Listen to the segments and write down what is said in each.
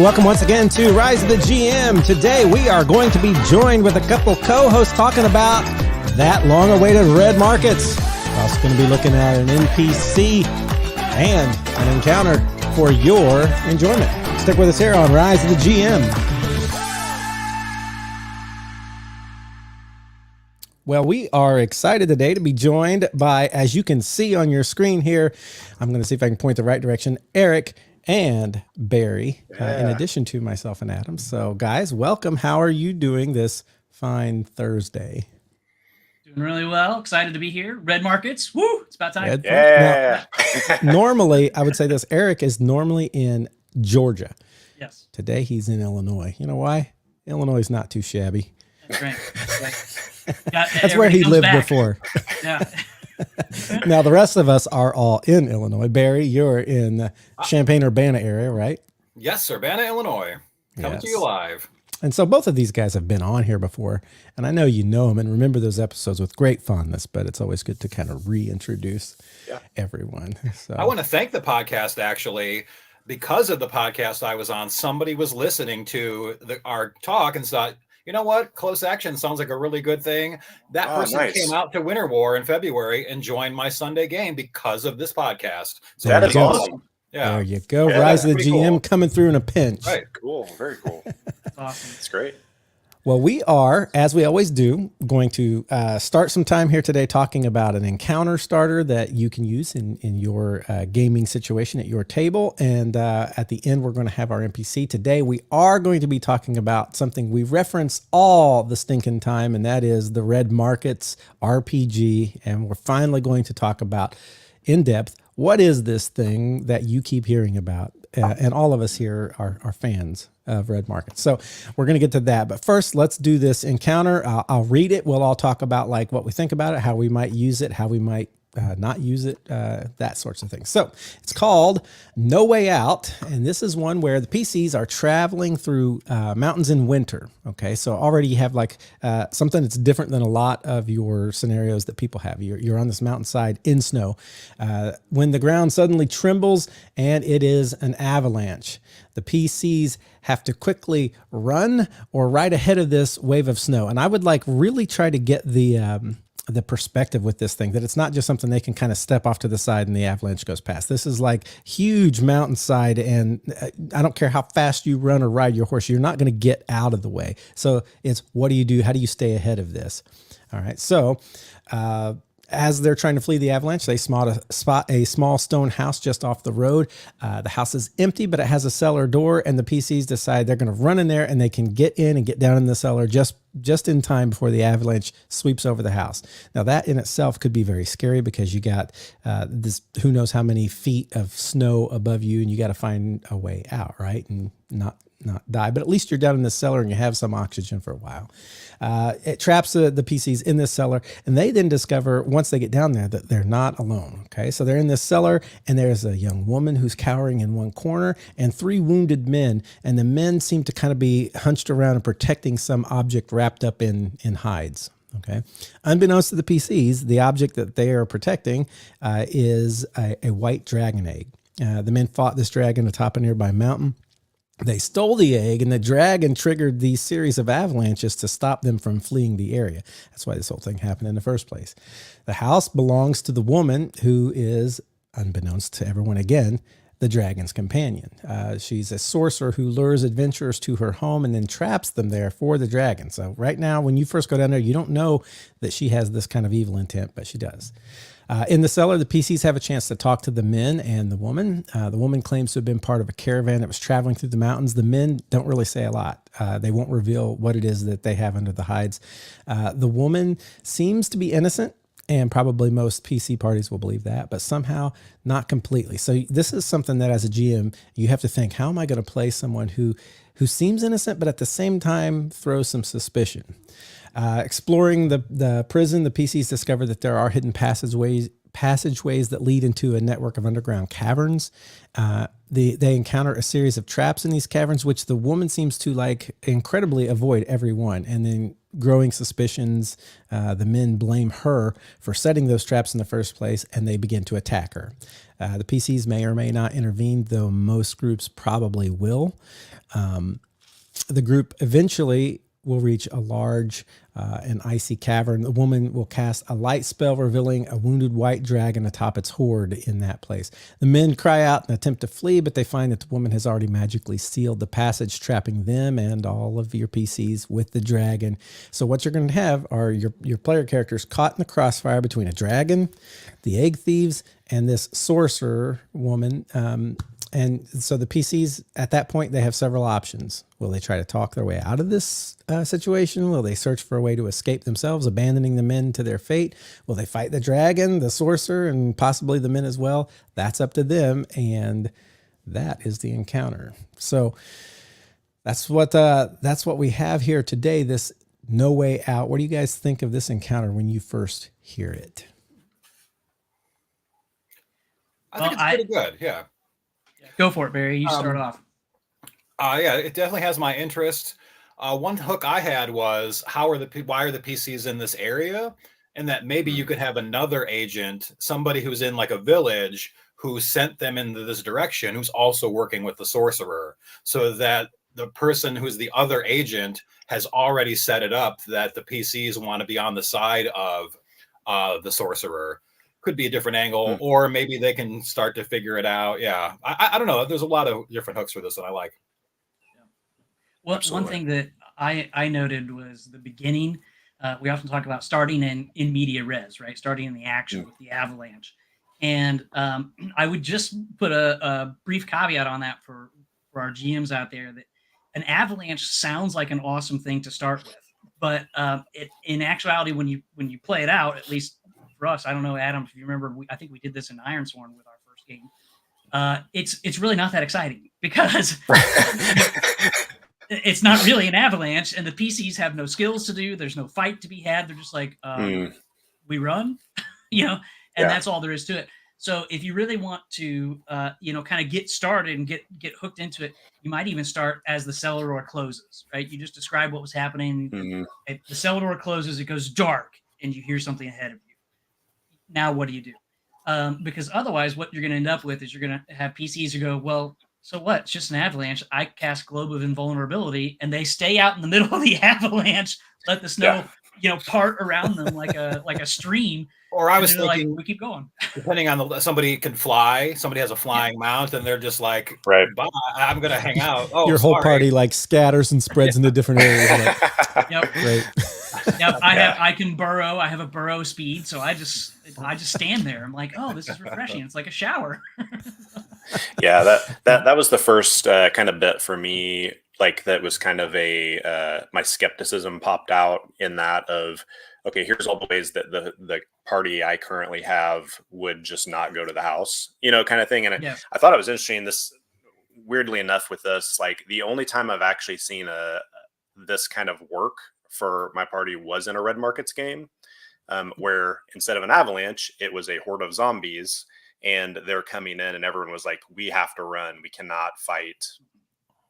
welcome once again to Rise of the GM. Today we are going to be joined with a couple co-hosts talking about that long-awaited red markets. We're also going to be looking at an NPC and an encounter for your enjoyment. Stick with us here on Rise of the GM. Well, we are excited today to be joined by, as you can see on your screen here, I'm going to see if I can point the right direction, Eric and Barry, in addition to myself and Adam. So guys, welcome. How are you doing this fine Thursday? Doing really well. Excited to be here. Red markets. Woo! It's about time. Now, normally, I would say this, Eric is normally in Georgia. Yes. Today he's in Illinois. You know why? Illinois is not too shabby. That's right. That's where he lived before. Yeah. Now, the rest of us are all in Illinois. Barry, you're in the Champaign-Urbana area, right? Yes, Urbana, Illinois. Coming to you live. And so both of these guys have been on here before, and I know you know them and remember those episodes with great fondness, but it's always good to kind of reintroduce everyone. So I want to thank the podcast, actually. Because of the podcast I was on, somebody was listening to our talk and thought, you know what? Close action sounds like a really good thing. That person came out to Winter War in February and joined my Sunday game because of this podcast. So that is awesome. Yeah. There you go. Yeah, Rise of the GM coming through in a pinch. Right. Cool. Very cool. Awesome. It's great. Well, we are, as we always do, going to start some time here today talking about an encounter starter that you can use in your gaming situation at your table. And at the end, we're going to have our NPC. Today, we are going to be talking about something we reference all the stinking time, and that is the Red Markets RPG. And we're finally going to talk about in depth, what is this thing that you keep hearing about? And all of us here are fans of Red Markets. So we're going to get to that. But first, let's do this encounter. I'll read it. We'll all talk about like what we think about it, how we might use it, how we might not use it, that sorts of things. So it's called No Way Out. And this is one where the PCs are traveling through mountains in winter. Okay, so already you have like something that's different than a lot of your scenarios that people have. You're on this mountainside in snow. When the ground suddenly trembles and it is an avalanche, the PCs have to quickly run or ride ahead of this wave of snow. And I would like really try to get the perspective with this thing, that it's not just something they can kind of step off to the side and the avalanche goes past. This is like huge mountainside, and I don't care how fast you run or ride your horse, you're not going to get out of the way. So it's, what do you do? How do you stay ahead of this? All right. So, as they're trying to flee the avalanche, they spot a small stone house just off the road. The house is empty, but it has a cellar door, and the PCs decide they're going to run in there and they can get in and get down in the cellar just in time before the avalanche sweeps over the house. Now, that in itself could be very scary because you got this who knows how many feet of snow above you, and you got to find a way out, right? And not die, but at least you're down in the cellar and you have some oxygen for a while. It traps the PCs in this cellar, and they then discover once they get down there that they're not alone. Okay, so they're in this cellar, and there's a young woman who's cowering in one corner and 3 wounded men, and the men seem to kind of be hunched around and protecting some object wrapped up in hides. Okay, unbeknownst to the PCs, the object that they are protecting is a white dragon egg. The men fought this dragon atop a nearby mountain. They stole the egg, and the dragon triggered these series of avalanches to stop them from fleeing the area. That's why this whole thing happened in the first place. The house belongs to the woman who is, unbeknownst to everyone again, the dragon's companion. She's a sorcerer who lures adventurers to her home and then traps them there for the dragon. So right now, when you first go down there, you don't know that she has this kind of evil intent, but she does. In the cellar, the PCs have a chance to talk to the men and the woman. The woman claims to have been part of a caravan that was traveling through the mountains. The men don't really say a lot. They won't reveal what it is that they have under the hides. The woman seems to be innocent, and probably most PC parties will believe that, but somehow not completely. So this is something that as a GM, you have to think, how am I going to play someone who seems innocent, but at the same time throws some suspicion? Exploring the prison, the PCs discover that there are hidden passageways passageways that lead into a network of underground caverns. They encounter a series of traps in these caverns, which the woman seems to like incredibly avoid every one. And then growing suspicions, the men blame her for setting those traps in the first place, and they begin to attack her. The PCs may or may not intervene, though most groups probably will. The group eventually will reach a large and icy cavern. The woman will cast a light spell revealing a wounded white dragon atop its hoard in that place. The men cry out and attempt to flee, but they find that the woman has already magically sealed the passage, trapping them and all of your PCs with the dragon. So what you're going to have are your player characters caught in the crossfire between a dragon, the egg thieves, and this sorcerer woman. And so the PCs at that point, they have several options. Will they try to talk their way out of this situation? Will they search for a way to escape themselves, abandoning the men to their fate? Will they fight the dragon, the sorcerer, and possibly the men as well? That's up to them. And that is the encounter. So that's what we have here today. This No Way Out. What do you guys think of this encounter when you first hear it? I think it's pretty good. Yeah. Go for it, Barry. You start off. Yeah, it definitely has my interest. One hook I had was why are the PCs in this area? And that maybe you could have another agent, somebody who's in like a village who sent them into this direction, who's also working with the sorcerer, so that the person who's the other agent has already set it up that the PCs want to be on the side of the sorcerer. Could be a different angle, or maybe they can start to figure it out. Yeah, I don't know. There's a lot of different hooks for this that I like. Well, one thing that I noted was the beginning. We often talk about starting in media res, right? Starting in the action with the avalanche. And I would just put a brief caveat on that for our GMs out there, that an avalanche sounds like an awesome thing to start with. But in actuality, when you play it out, at least for us, I don't know, Adam, if you remember, I think we did this in Ironsworn with our first game. It's really not that exciting because it's not really an avalanche, and the PCs have no skills to do. There's no fight to be had. They're just like, we run, and that's all there is to it. So if you really want to, kind of get started and get hooked into it, you might even start as the cellar door closes, right? You just describe what was happening. If the cellar door closes, it goes dark, and you hear something ahead of you. Now, what do you do? Because otherwise, what you're going to end up with is you're going to have PCs who go, well, so what? It's just an avalanche. I cast Globe of Invulnerability, and they stay out in the middle of the avalanche, let the snow, part around them like a stream. Or I was thinking, like, we keep going. Depending on somebody can fly, somebody has a flying mount, and they're just like, right, bye, I'm going to hang out. Oh, your whole party like scatters and spreads into different areas. Like, yep. Great. Yep. I can burrow. I have a burrow speed, so I just stand there. I'm like, oh, this is refreshing. It's like a shower. Yeah, that was the first kind of bit for me. Like that was kind of my skepticism popped out in that of, okay, here's all the ways that the party I currently have would just not go to the house, kind of thing. And I thought it was interesting. This, weirdly enough, with this, like the only time I've actually seen this kind of work for my party was in a Red Markets game, where instead of an avalanche, it was a horde of zombies, and they're coming in, and everyone was like, we have to run. We cannot fight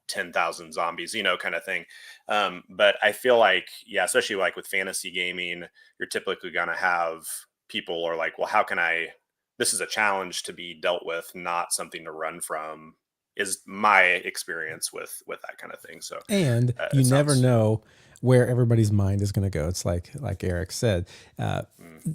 10,000 zombies, kind of thing. But I feel like, especially like with fantasy gaming, you're typically going to have people are like, well, this is a challenge to be dealt with, not something to run from, is my experience with that kind of thing. So, and you never know where everybody's mind is going to go. It's like Eric said,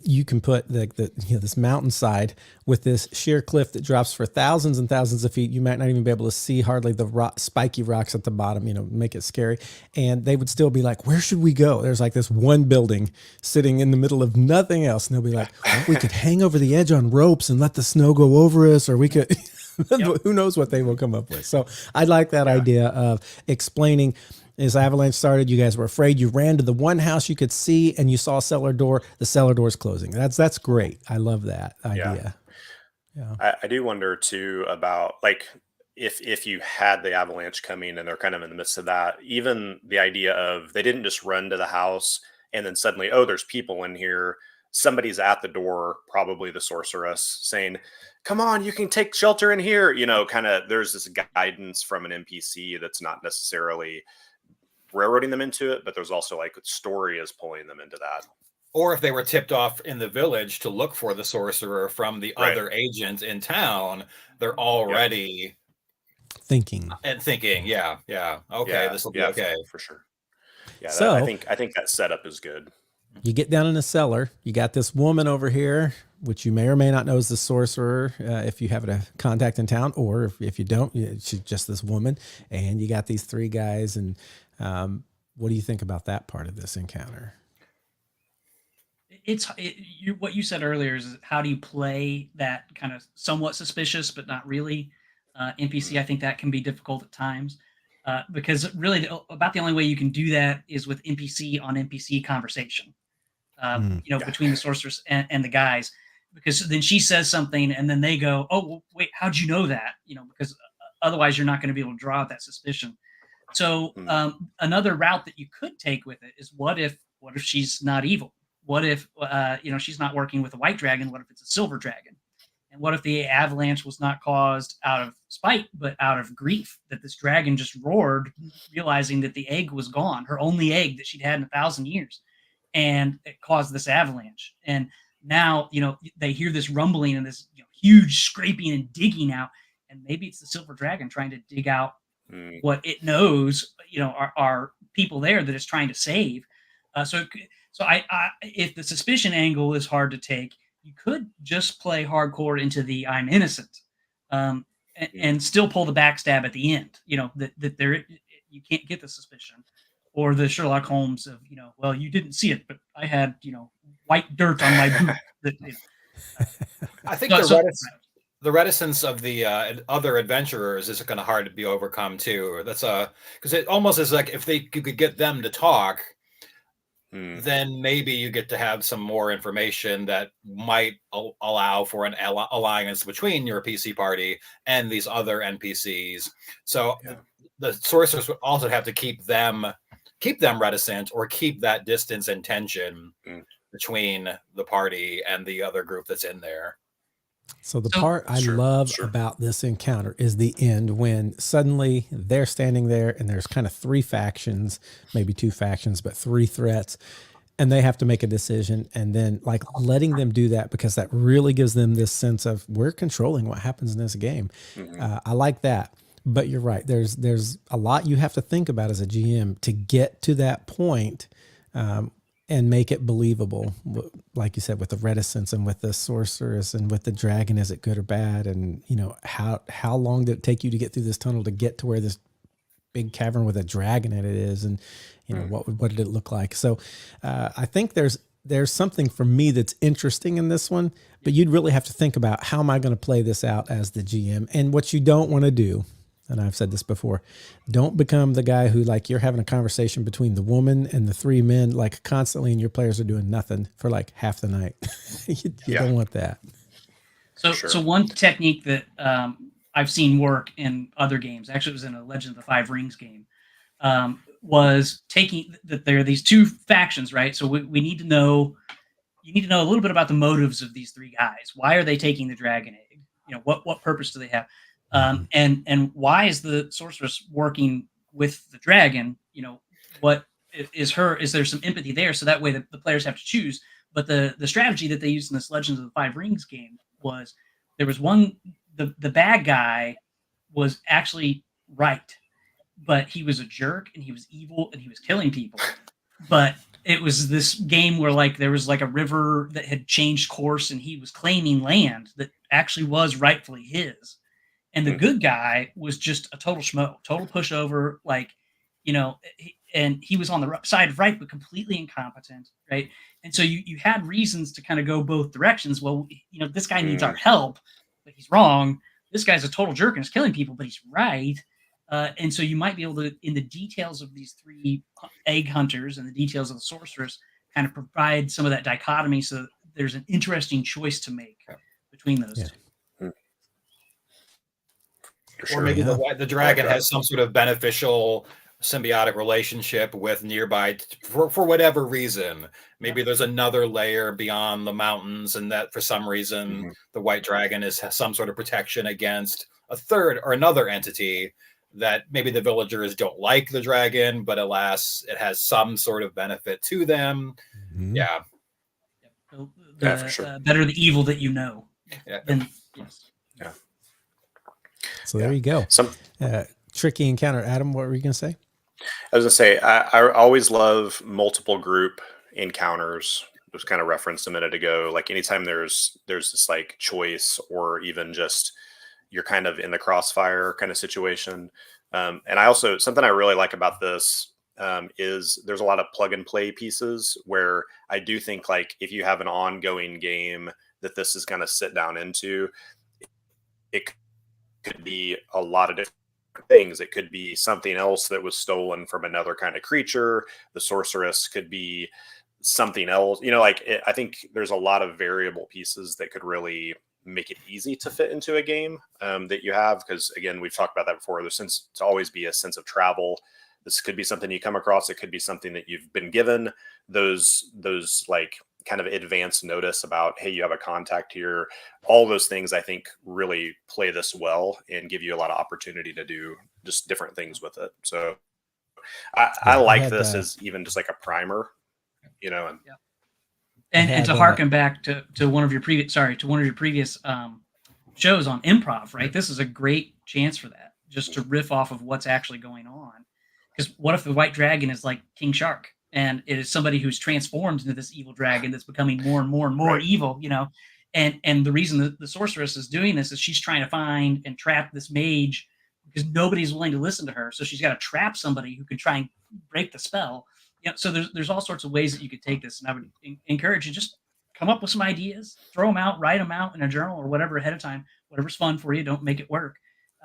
you can put this mountainside with this sheer cliff that drops for thousands and thousands of feet. You might not even be able to see hardly the spiky rocks at the bottom, make it scary. And they would still be like, where should we go? There's like this one building sitting in the middle of nothing else. And they'll be like, well, we could hang over the edge on ropes and let the snow go over us, or we could, who knows what they will come up with. So I like that idea of explaining. As avalanche started, you guys were afraid. You ran to the one house you could see, and you saw a cellar door. The cellar door's closing. That's great. I love that idea. Yeah. I do wonder too about like if you had the avalanche coming and they're kind of in the midst of that. Even the idea of they didn't just run to the house and then suddenly, oh, there's people in here. somebody's at the door, probably the sorceress, saying, come on, you can take shelter in here. You know, kind of there's this guidance from an NPC that's not necessarily railroading them into it, but there's also like story is pulling them into that. Or if they were tipped off in the village to look for the sorcerer from the other agent in town, they're already thinking. Yeah. Okay, this will be okay. For sure. Yeah, so I think that setup is good. You get down in the cellar. You got this woman over here, which you may or may not know is the sorcerer if you have a contact in town, or if you don't, she's just this woman. And you got these three guys. And what do you think about that part of this encounter? What you said earlier is how do you play that kind of somewhat suspicious but not really NPC. I think that can be difficult at times because really about the only way you can do that is with NPC on NPC conversation. Between the sorceress and the guys, because then she says something and then they go, oh, well, wait, how'd you know that? Because otherwise you're not going to be able to draw out that suspicion. So another route that you could take with it is what if she's not evil? What if, she's not working with a white dragon? What if it's a silver dragon? And what if the avalanche was not caused out of spite, but out of grief that this dragon just roared, realizing that the egg was gone, her only egg that she'd had in 1,000 years. And it caused this avalanche. And now, they hear this rumbling and this huge scraping and digging out. And maybe it's the silver dragon trying to dig out what it knows, are people there that it's trying to save. So if the suspicion angle is hard to take, you could just play hardcore into the I'm innocent and still pull the backstab at the end, that there you can't get the suspicion. Or the Sherlock Holmes of, well, you didn't see it, but I had, white dirt on my boot. I think the reticence of the other adventurers is kind of hard to be overcome too. That's because it almost is like if you could get them to talk, then maybe you get to have some more information that might allow for an alliance between your PC party and these other NPCs. So the sorcerers would also have to keep them reticent or keep that distance and tension between the party and the other group that's in there. So the part I love about this encounter is the end when suddenly they're standing there and there's kind of three factions, maybe two factions, but three threats. And they have to make a decision and then like letting them do that because that really gives them this sense of we're controlling what happens in this game. I like that. But you're right. There's a lot you have to think about as a GM to get to that point and make it believable. Like you said, with the reticence and with the sorceress and with the dragon, is it good or bad? And how long did it take you to get through this tunnel to get to where this big cavern with a dragon in it is? And what did it look like? So I think there's something for me that's interesting in this one, but you'd really have to think about how am I going to play this out as the GM? And what you don't want to do, and I've said this before, don't become the guy who like you're having a conversation between the woman and the three men like constantly and your players are doing nothing for like half the night. you don't want that. So one technique that I've seen work in other games, actually it was in a Legend of the Five Rings game, was taking that there are these two factions, right? So we need to know, you need to know a little bit about the motives of these three guys. Why are they taking the dragon egg? What purpose do they have? And why is the sorceress working with the dragon? What is there some empathy there? So that way the players have to choose. But the strategy that they used in this Legends of the Five Rings game was there was one, the bad guy was actually right, but he was a jerk and he was evil and he was killing people. But it was this game where like there was like a river that had changed course and he was claiming land that actually was rightfully his. And the good guy was just a total schmo, total pushover, and he was on the side of right, but completely incompetent, right? And so you had reasons to kind of go both directions. Well, this guy needs our help, but he's wrong. This guy's a total jerk and is killing people, but he's right. And so you might be able to, in the details of these three egg hunters and the details of the sorceress, kind of provide some of that dichotomy so that there's an interesting choice to make between those two. Or maybe the dragon has some sort of beneficial symbiotic relationship with nearby for whatever reason. Maybe there's another layer beyond the mountains, and that for some reason the white dragon has some sort of protection against a third or another entity that maybe the villagers don't like the dragon, but alas, it has some sort of benefit to them. Yeah. For sure. Better the evil that you know. Yeah. Yes. Yeah. So there you go. Tricky encounter. Adam, what were you going to say? I was going to say, I always love multiple group encounters. It was kind of referenced a minute ago. Like anytime there's this like choice, or even just you're kind of in the crossfire kind of situation. And I also, something I really like about this is there's a lot of plug and play pieces where I do think like if you have an ongoing game that this is going to sit down into, it could be a lot of different things. It could be something else that was stolen from another kind of creature. The sorceress could be something else, I think there's a lot of variable pieces that could really make it easy to fit into a game that you have. Because again, we've talked about that before. There's to always be a sense of travel. This could be something you come across. It could be something that you've been given those like kind of advanced notice about, hey, you have a contact here. All those things I think really play this well and give you a lot of opportunity to do just different things with it. So I like this as even just like a primer, And to harken back to one of your previous shows on improv, right? This is a great chance for that, just to riff off of what's actually going on. Because what if the white dragon is like King Shark, and it is somebody who's transformed into this evil dragon that's becoming more and more and more evil, And the reason that the sorceress is doing this is she's trying to find and trap this mage because nobody's willing to listen to her. So she's got to trap somebody who can try and break the spell. So there's all sorts of ways that you could take this, and I would encourage you, just come up with some ideas, throw them out, write them out in a journal or whatever ahead of time, whatever's fun for you. Don't make it work,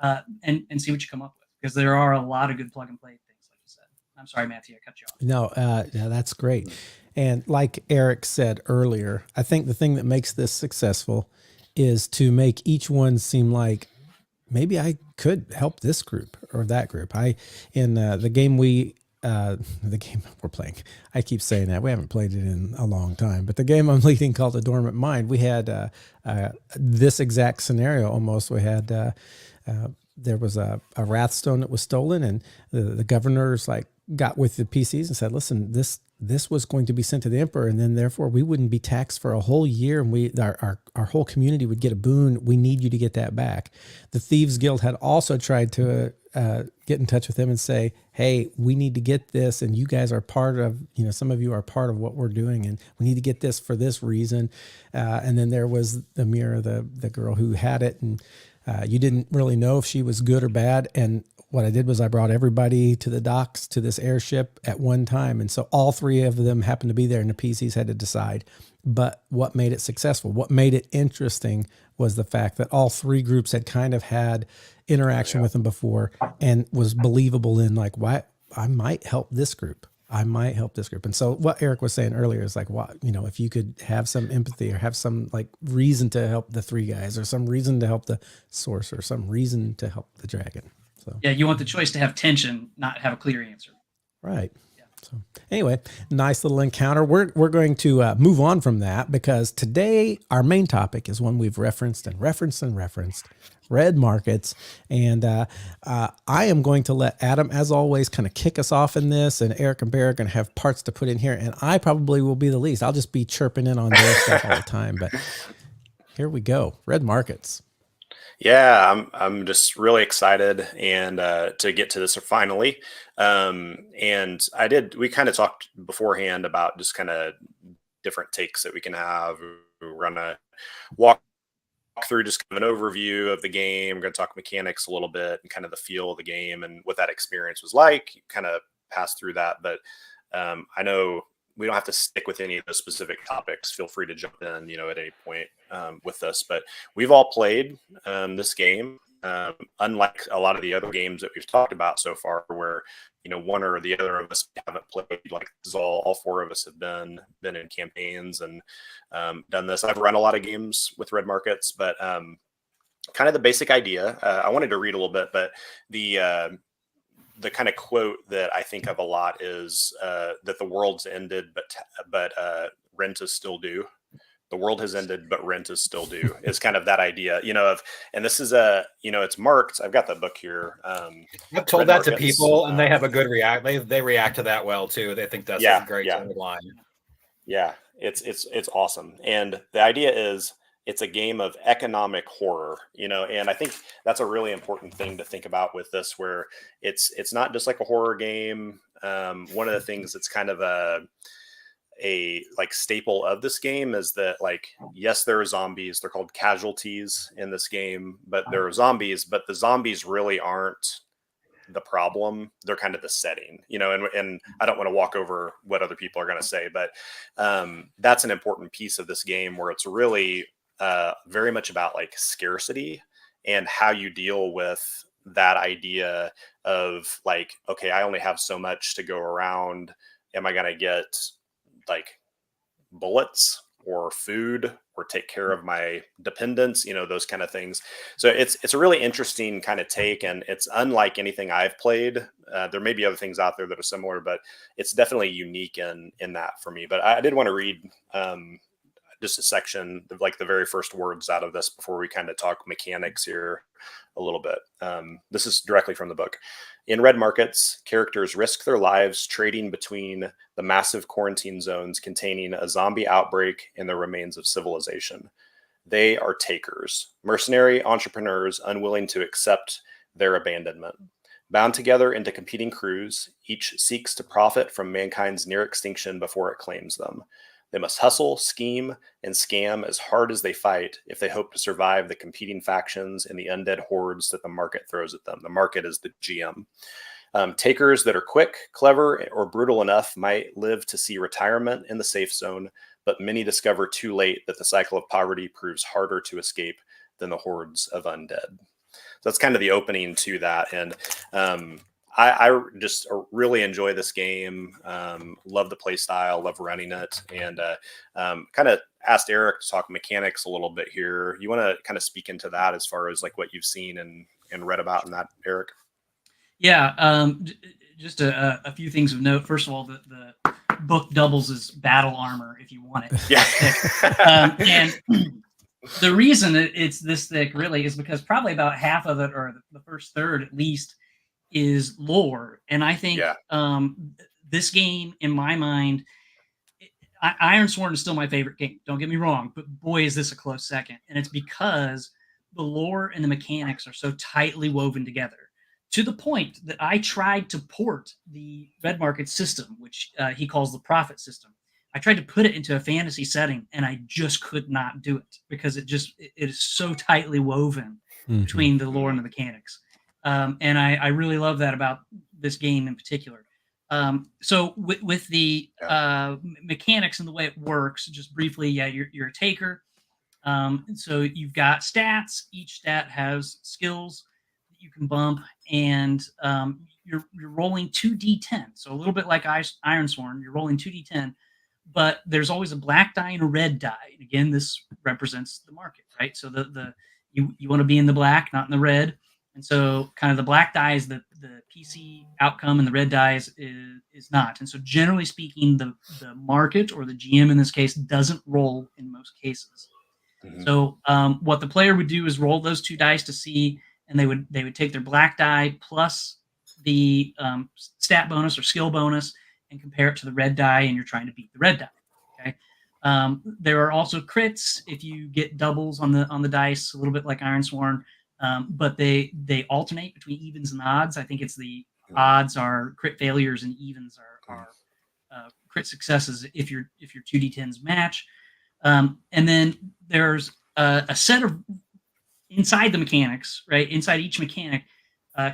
and see what you come up with, because there are a lot of good plug and play things, like you said. I'm sorry, Matthew, I cut you off. No, that's great. And like Eric said earlier, I think the thing that makes this successful is to make each one seem like maybe I could help this group or that group. In the game the game we're playing, I keep saying that, we haven't played it in a long time, but the game I'm leading called The Dormant Mind, we had this exact scenario almost. We had there was a wrathstone that was stolen, and the governors like got with the PCs and said, listen, this was going to be sent to the emperor, and then therefore we wouldn't be taxed for a whole year, and our whole community would get a boon. We need you to get that back. The Thieves Guild had also tried to get in touch with them and say, hey, we need to get this, and you guys are part of, some of you are part of what we're doing, and we need to get this for this reason. And then there was the mirror, the girl who had it, and you didn't really know if she was good or bad. And what I did was I brought everybody to the docks to this airship at one time. And so all three of them happened to be there, and the PCs had to decide. But what made it successful, what made it interesting, was the fact that all three groups had kind of had interaction with them before, and was believable in like, why I might help this group. I might help this group. And so what Eric was saying earlier is like, what, if you could have some empathy or have some like reason to help the three guys, or some reason to help the sorcerer, some reason to help the dragon. So yeah, you want the choice to have tension, not have a clear answer. Right. Yeah. So anyway, nice little encounter. We're going to move on from that, because today our main topic is one we've referenced, red markets. And I am going to let Adam, as always, kind of kick us off in this, and Eric and Bear are going to have parts to put in here, and I probably will be the least. I'll just be chirping in on their stuff all the time. But here we go. Red markets. Yeah, I'm just really excited and to get to this finally. And we kind of talked beforehand about just kind of different takes that we can have. We're gonna walk through just kind of an overview of the game. We're gonna talk mechanics a little bit and kind of the feel of the game and what that experience was like. Kind of pass through that, but I know we don't have to stick with any of the specific topics. Feel free to jump in, at any point with this. But we've all played this game, unlike a lot of the other games that we've talked about so far, where one or the other of us haven't played. Like this is all four of us have been in campaigns and done this. I've run a lot of games with red markets, but kind of the basic idea. I wanted to read a little bit, but the kind of quote that I think of a lot is that the world's ended, but rent is still due. The world has ended, but rent is still due. Is kind of that idea, and this is it's marked. I've got the book here. I've told that to people, and they have a good react. They react to that well too. They think that's a great line. Yeah, it's awesome. And the idea is it's a game of economic horror, and I think that's a really important thing to think about with this, where it's not just like a horror game. One of the things that's kind of a like staple of this game is that, like, yes, there are zombies. They're called casualties in this game, but there are zombies, but the zombies really aren't the problem. They're kind of the setting, and I don't want to walk over what other people are going to say, but that's an important piece of this game, where it's really very much about like scarcity and how you deal with that idea of like, okay, I only have so much to go around. Am I going to get like bullets or food or take care of my dependents, those kind of things. So it's a really interesting kind of take, and it's unlike anything I've played. There may be other things out there that are similar, but it's definitely unique in that for me. But I did want to read just a section of like the very first words out of this before we kind of talk mechanics here a little bit. This is directly from the book. In red markets, characters risk their lives trading between the massive quarantine zones containing a zombie outbreak and the remains of civilization. They are takers, mercenary entrepreneurs unwilling to accept their abandonment. Bound together into competing crews, each seeks to profit from mankind's near extinction before it claims them. They must hustle, scheme, and scam as hard as they fight if they hope to survive the competing factions and the undead hordes that the market throws at them. The market is the GM. Takers that are quick, clever, or brutal enough might live to see retirement in the safe zone, but many discover too late that the cycle of poverty proves harder to escape than the hordes of undead. So that's kind of the opening to that. And I just really enjoy this game. Love the play style, love running it, and kind of asked Eric to talk mechanics a little bit here. You want to kind of speak into that as far as like what you've seen and read about in that, Eric? Yeah, just a few things of note. First of all, the book doubles as battle armor if you want it. Yeah. And the reason it's this thick really is because probably about half of it, or the first third at least, is lore. And I think this game, in my mind, Ironsworn is still my favorite game. Don't get me wrong, but boy, is this a close second. And it's because the lore and the mechanics are so tightly woven together, to the point that I tried to port the Red Market system, which he calls the Prophet system. I tried to put it into a fantasy setting, and I just could not do it because it is so tightly woven between the lore and the mechanics. And I really love that about this game in particular. So with the mechanics and the way it works, just briefly, you're a taker. So you've got stats. Each stat has skills that you can bump, and you're rolling 2d10. So a little bit like Ironsworn, you're rolling 2d10, but there's always a black die and a red die. And again, this represents the market, right? So you want to be in the black, not in the red. And so kind of the black die is the PC outcome, and the red die is not. And so generally speaking, the market, or the GM in this case, doesn't roll in most cases. Mm-hmm. So what the player would do is roll those two dice to see, and they would take their black die plus the stat bonus or skill bonus and compare it to the red die, and you're trying to beat the red die. Okay. There are also crits if you get doubles on the dice, a little bit like Ironsworn. But they alternate between evens and odds. I think it's the odds are crit failures and evens are crit successes if your 2d10s match. And then there's a set of inside the mechanics, right? Inside each mechanic,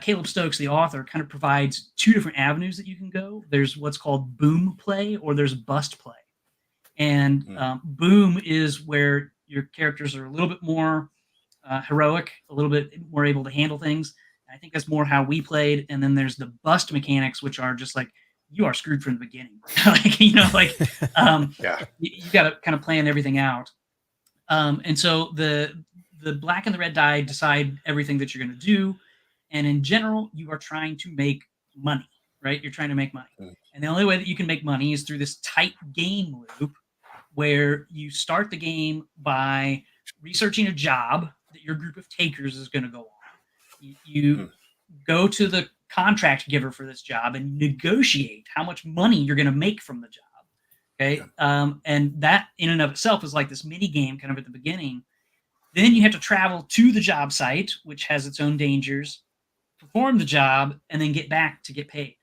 Caleb Stokes, the author, kind of provides two different avenues that you can go. There's what's called boom play, or there's bust play. And boom is where your characters are a little bit more heroic, a little bit more able to handle things. I think that's more how we played. And then there's the bust mechanics, which are just like, you are screwed from the beginning. You got to kind of plan everything out. And so the black and the red die decide everything that you're going to do. And in general, you are trying to make money, right? You're trying to make money. And the only way that you can make money is through this tight game loop where you start the game by researching a job that your group of takers is going to go on. You go to the contract giver for this job and negotiate how much money you're going to make from the job. Okay. And that in and of itself is like this mini game kind of at the beginning. Then you have to travel to the job site, which has its own dangers, perform the job, and then get back to get paid.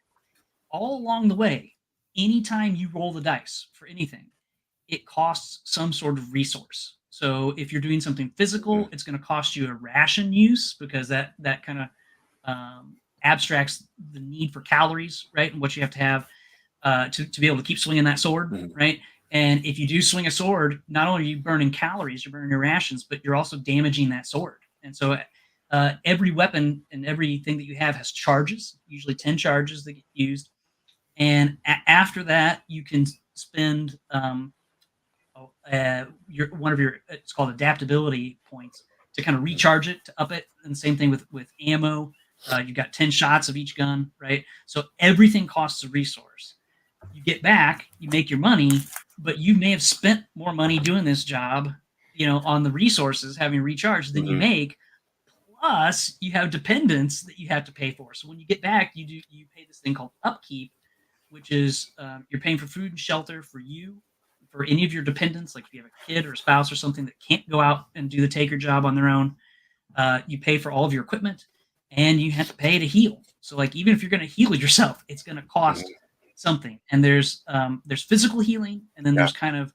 All along the way, anytime you roll the dice for anything, it costs some sort of resource. So if you're doing something physical, it's going to cost you a ration use because that kind of abstracts the need for calories, right? And what you have to have to be able to keep swinging that sword, right? And if you do swing a sword, not only are you burning calories, you're burning your rations, but you're also damaging that sword. And so every weapon and everything that you have has charges, usually 10 charges that get used. And after that, you can spend it's called adaptability points to kind of recharge it, to up it. And same thing with ammo. You've got 10 shots of each gun, right? So everything costs a resource. You get back, you make your money, but you may have spent more money doing this job, on the resources, having recharged than you make. Plus, you have dependents that you have to pay for. So when you get back, you pay this thing called upkeep, which is you're paying for food and shelter for you, for any of your dependents, like if you have a kid or a spouse or something that can't go out and do the taker job on their own. You pay for all of your equipment, and you have to pay to heal. So like even if you're going to heal yourself, it's going to cost something. And there's physical healing, and then there's kind of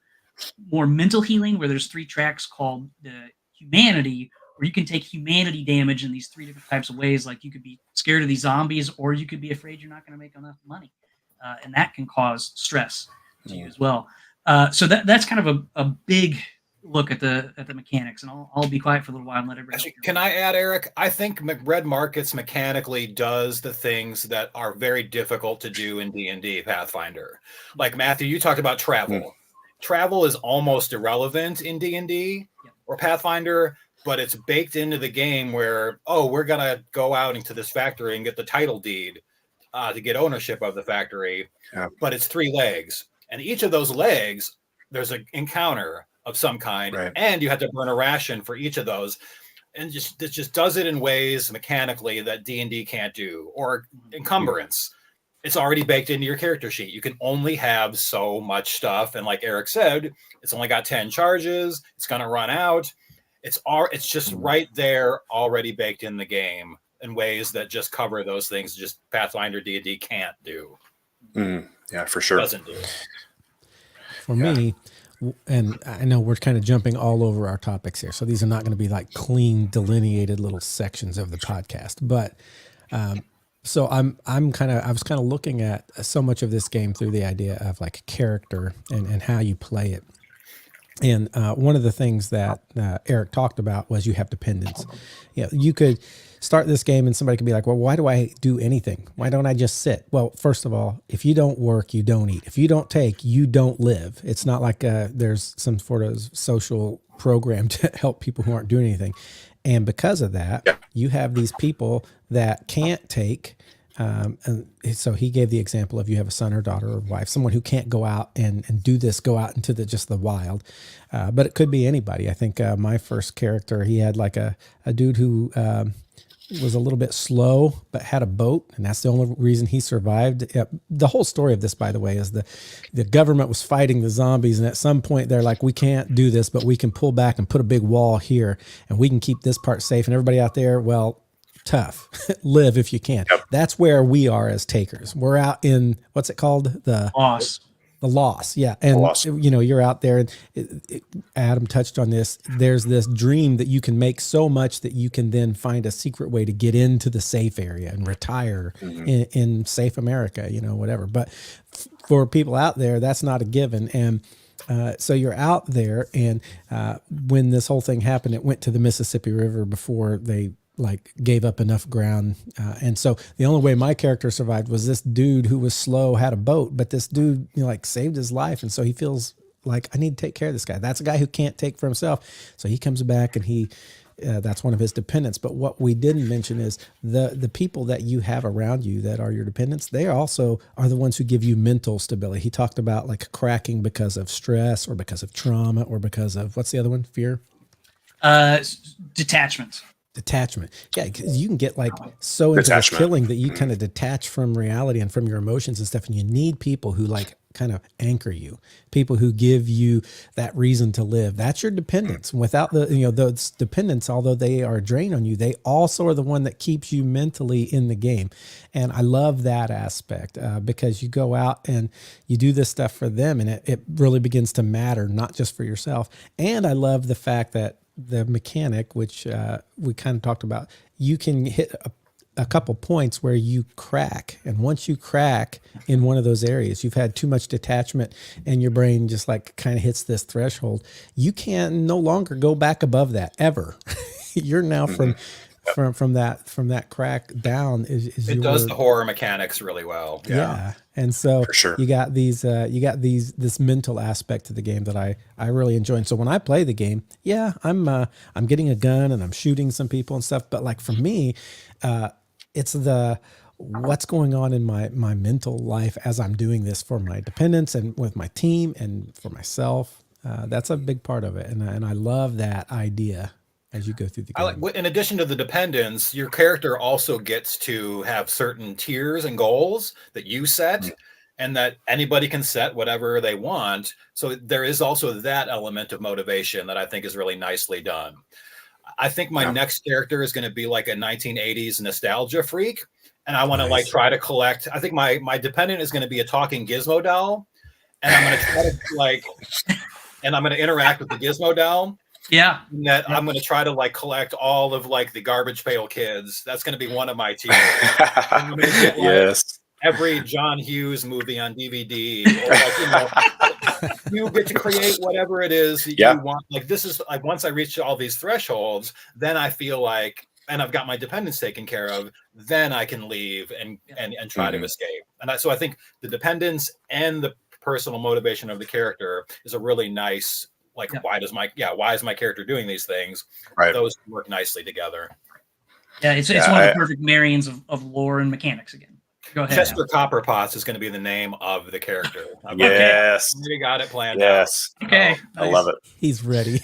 more mental healing, where there's 3 tracks called the humanity, where you can take humanity damage in these 3 different types of ways. Like you could be scared of these zombies, or you could be afraid you're not going to make enough money, and that can cause stress to you as well. So that's kind of a big look at the mechanics, and I'll be quiet for a little while and let everybody. Actually, can I add, Eric? I think Red Markets mechanically does the things that are very difficult to do in D&D Pathfinder. Like Matthew, you talked about travel. Travel is almost irrelevant in D&D or Pathfinder, but it's baked into the game where, we're going to go out into this factory and get the title deed to get ownership of the factory. But it's 3 legs. And each of those legs, there's an encounter of some kind, and you have to burn a ration for each of those. And it just does it in ways mechanically that D&D can't do. Or encumbrance. It's already baked into your character sheet. You can only have so much stuff. And like Eric said, it's only got 10 charges. It's going to run out. It's just right there, already baked in the game in ways that just cover those things just Pathfinder D&D can't do. Yeah, for sure. Doesn't do it. For me, and I know we're kind of jumping all over our topics here, so these are not going to be like clean, delineated little sections of the podcast. But so I was kind of looking at so much of this game through the idea of like character and how you play it. And one of the things that Eric talked about was you have dependence. You could start this game and somebody could be like, well, why do I do anything? Why don't I just sit? Well, first of all, if you don't work, you don't eat. If you don't take, you don't live. It's not like there's some sort of social program to help people who aren't doing anything. And because of that, you have these people that can't take. And so he gave the example of you have a son or daughter or wife, someone who can't go out and do this, go out into just the wild. But it could be anybody. I think my first character, he had like a dude who was a little bit slow, but had a boat. And that's the only reason he survived. The whole story of this, by the way, is the government was fighting the zombies. And at some point they're like, we can't do this, but we can pull back and put a big wall here and we can keep this part safe. And everybody out there, well, tough. Live if you can. That's where we are as takers. We're out in, what's it called? The loss. Yeah. And you're out there, and Adam touched on this. There's this dream that you can make so much that you can then find a secret way to get into the safe area and retire in safe America, whatever. But for people out there, that's not a given. And so you're out there, and when this whole thing happened, it went to the Mississippi River before they gave up enough ground. And so the only way my character survived was this dude who was slow, had a boat, but this dude, saved his life. And so he feels like, I need to take care of this guy. That's a guy who can't take for himself. So he comes back and he That's one of his dependents. But what we didn't mention is the people that you have around you that are your dependents, they also are the ones who give you mental stability. He talked about like cracking because of stress or because of trauma or because of, what's the other one? Fear? Detachment. Yeah, because you can get like so into this killing that you kind of detach from reality and from your emotions and stuff. And you need people who like kind of anchor you, people who give you that reason to live. That's your dependence. Without those dependents, although they are a drain on you, they also are the one that keeps you mentally in the game. And I love that aspect because you go out and you do this stuff for them, and it really begins to matter, not just for yourself. And I love the fact that the mechanic, which we kind of talked about, you can hit a couple points where you crack. And once you crack in one of those areas, you've had too much detachment and your brain just like kind of hits this threshold. You can no longer go back above that ever. You're now from that crack down it does the horror mechanics really well. Yeah. And so you got this mental aspect to the game that I really enjoy. And so when I play the game, I'm getting a gun and I'm shooting some people and stuff. But like for me, it's what's going on in my mental life as I'm doing this for my dependents and with my team and for myself. That's a big part of it. And I love that idea as you go through the game. In addition to the dependence, your character also gets to have certain tiers and goals that you set and that anybody can set whatever they want. So there is also that element of motivation that I think is really nicely done. I think my next character is going to be like a 1980s nostalgia freak. And I want to like try to collect. I think my dependent is going to be a talking gizmo doll. And I'm going to try to like, and I'm going to interact with the gizmo doll. Yeah. I'm going to try to like collect all of like the Garbage Pail Kids. That's going to be one of my tiers. I'm going to get like every John Hughes movie on DVD. Or like, you get to create whatever it is that you want. Like this is like once I reach all these thresholds, then I feel like, and I've got my dependents taken care of, then I can leave and try to escape. And so I think the dependence and the personal motivation of the character is a really nice. Like, why is my character doing these things? Right. Those work nicely together. Yeah, it's one of the perfect marryings of lore and mechanics again. Go ahead. Chester Copperpots is going to be the name of the character. Yes. We got it planned out. Okay. Oh, I love it. He's ready.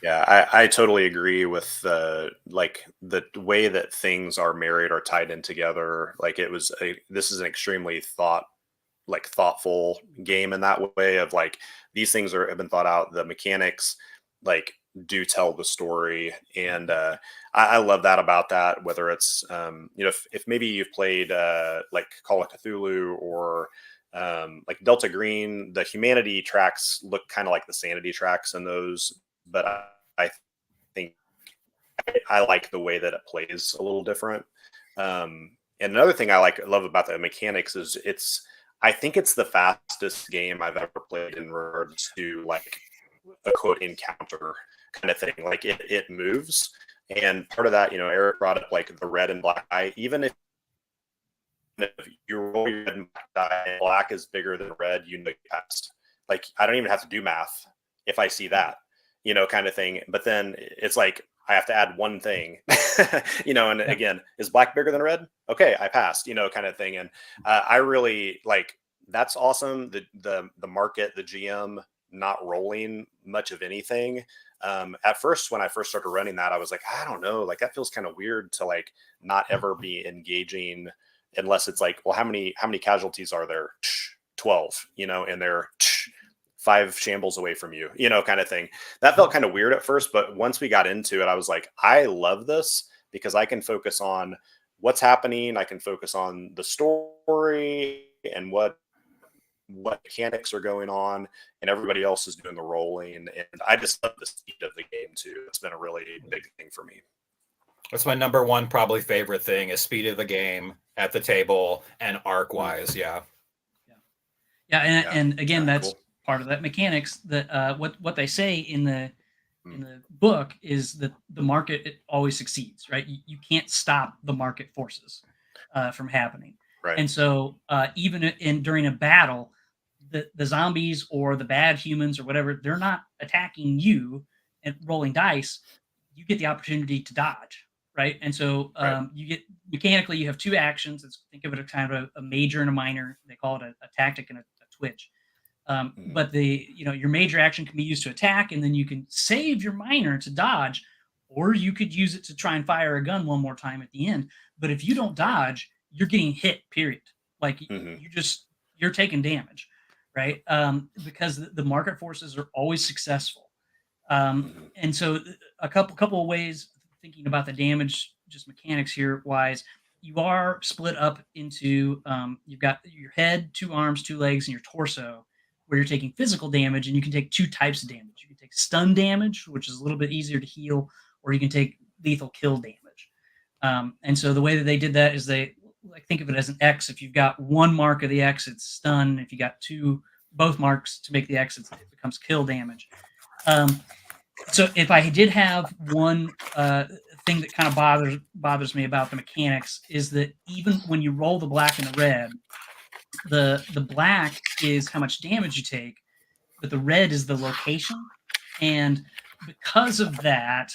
Yeah, I totally agree with the way that things are married or tied in together. Like this is an extremely thoughtful game in that way of like these things have been thought out. The mechanics like do tell the story, and I love that about that. Whether it's if maybe you've played like Call of Cthulhu or like Delta Green, the humanity tracks look kind of like the sanity tracks in those, but I think I like the way that it plays a little different. And another thing I love about the mechanics is I think it's the fastest game I've ever played in regards to like a quote encounter kind of thing. Like it moves, and part of that, Eric brought up like the red and black die. Even if you roll your red and black die, black is bigger than red, you passed. Like I don't even have to do math if I see that, kind of thing. But then it's like I have to add one thing, and again, is black bigger than red? Okay, I passed, kind of thing. And I really like, that's awesome. The market, the GM not rolling much of anything. At first, when I first started running that, I was like, I don't know, like that feels kind of weird to like not ever be engaging unless it's like, well, how many casualties are there? 12, and they're 5 shambles away from you, kind of thing. That felt kind of weird at first, but once we got into it, I was like, I love this because I can focus on what's happening. I can focus on the story and what mechanics are going on, and everybody else is doing the rolling. And I just love the speed of the game too. It's been a really big thing for me. That's my number one probably favorite thing is speed of the game at the table and arc wise. Yeah. And again, that's cool. Part of that mechanics that what they say in the book is that the market always succeeds, right? You can't stop the market forces from happening. Right. And so even during a battle, the zombies or the bad humans or whatever, they're not attacking you. and rolling dice, you get the opportunity to dodge, right? And so you get mechanically, you have two actions. Think of it as kind of a major and a minor. They call it a tactic and a twitch. But your major action can be used to attack, and then you can save your minor to dodge, or you could use it to try and fire a gun one more time at the end. But if you don't dodge, you're getting hit, period. Like you're taking damage, right? Because the market forces are always successful. And so a couple of ways thinking about the damage, just mechanics here wise, you are split up into, you've got your head, 2 arms, 2 legs, and your torso, where you're taking physical damage, and you can take 2 types of damage. You can take stun damage, which is a little bit easier to heal, or you can take lethal kill damage. And so the way that they did that is they think of it as an X. If you've got 1 mark of the X, it's stun. If you got both marks to make the X, it becomes kill damage. So if I did have one thing that kind of bothers me about the mechanics is that even when you roll the black and the red, the black is how much damage you take, but the red is the location. And because of that,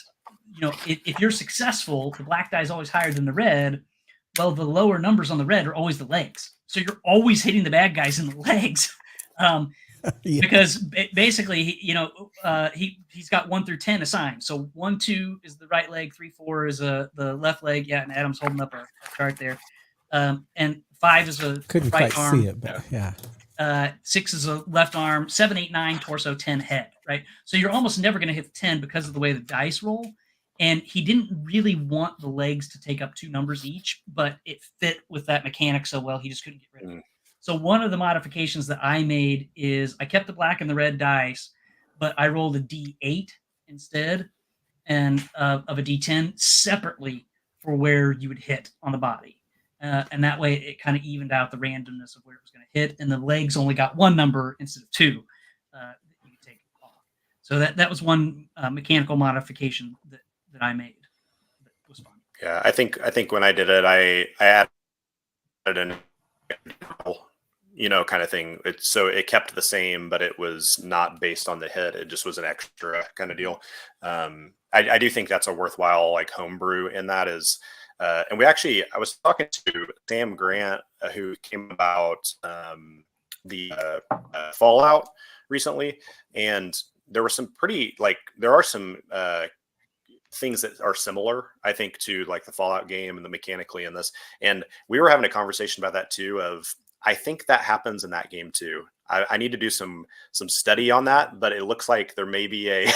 if you're successful, the black die is always higher than the red. Well, the lower numbers on the red are always the legs. So you're always hitting the bad guys in the legs. Because basically, he's got 1 through 10 assigned. So 1, 2 is the right leg, 3, 4 is the left leg. Yeah, and Adam's holding up a chart there. And 5 is a couldn't right quite arm. see it, but yeah. 6 is a left arm. 7, 8, 9 torso, 10 head. Right. So you're almost never going to hit the 10 because of the way the dice roll. And he didn't really want the legs to take up 2 numbers each, but it fit with that mechanic so well he just couldn't get rid of it. So one of the modifications that I made is I kept the black and the red dice, but I rolled a D8 instead and of a D10 separately for where you would hit on the body. And that way it kind of evened out the randomness of where it was going to hit. And the legs only got 1 number instead of 2 that you could take off. So that was one mechanical modification that I made. That was fun. Yeah, I think when I did it, I added an kind of thing. So it kept the same, but it was not based on the hit. It just was an extra kind of deal. I do think that's a worthwhile like homebrew in that is, and I was talking to Sam Grant, who came about the Fallout recently, and there were some there are some things that are similar, I think, to like the Fallout game and the mechanically in this. And we were having a conversation about that too, I think that happens in that game too. I need to do some study on that, but it looks like there may be a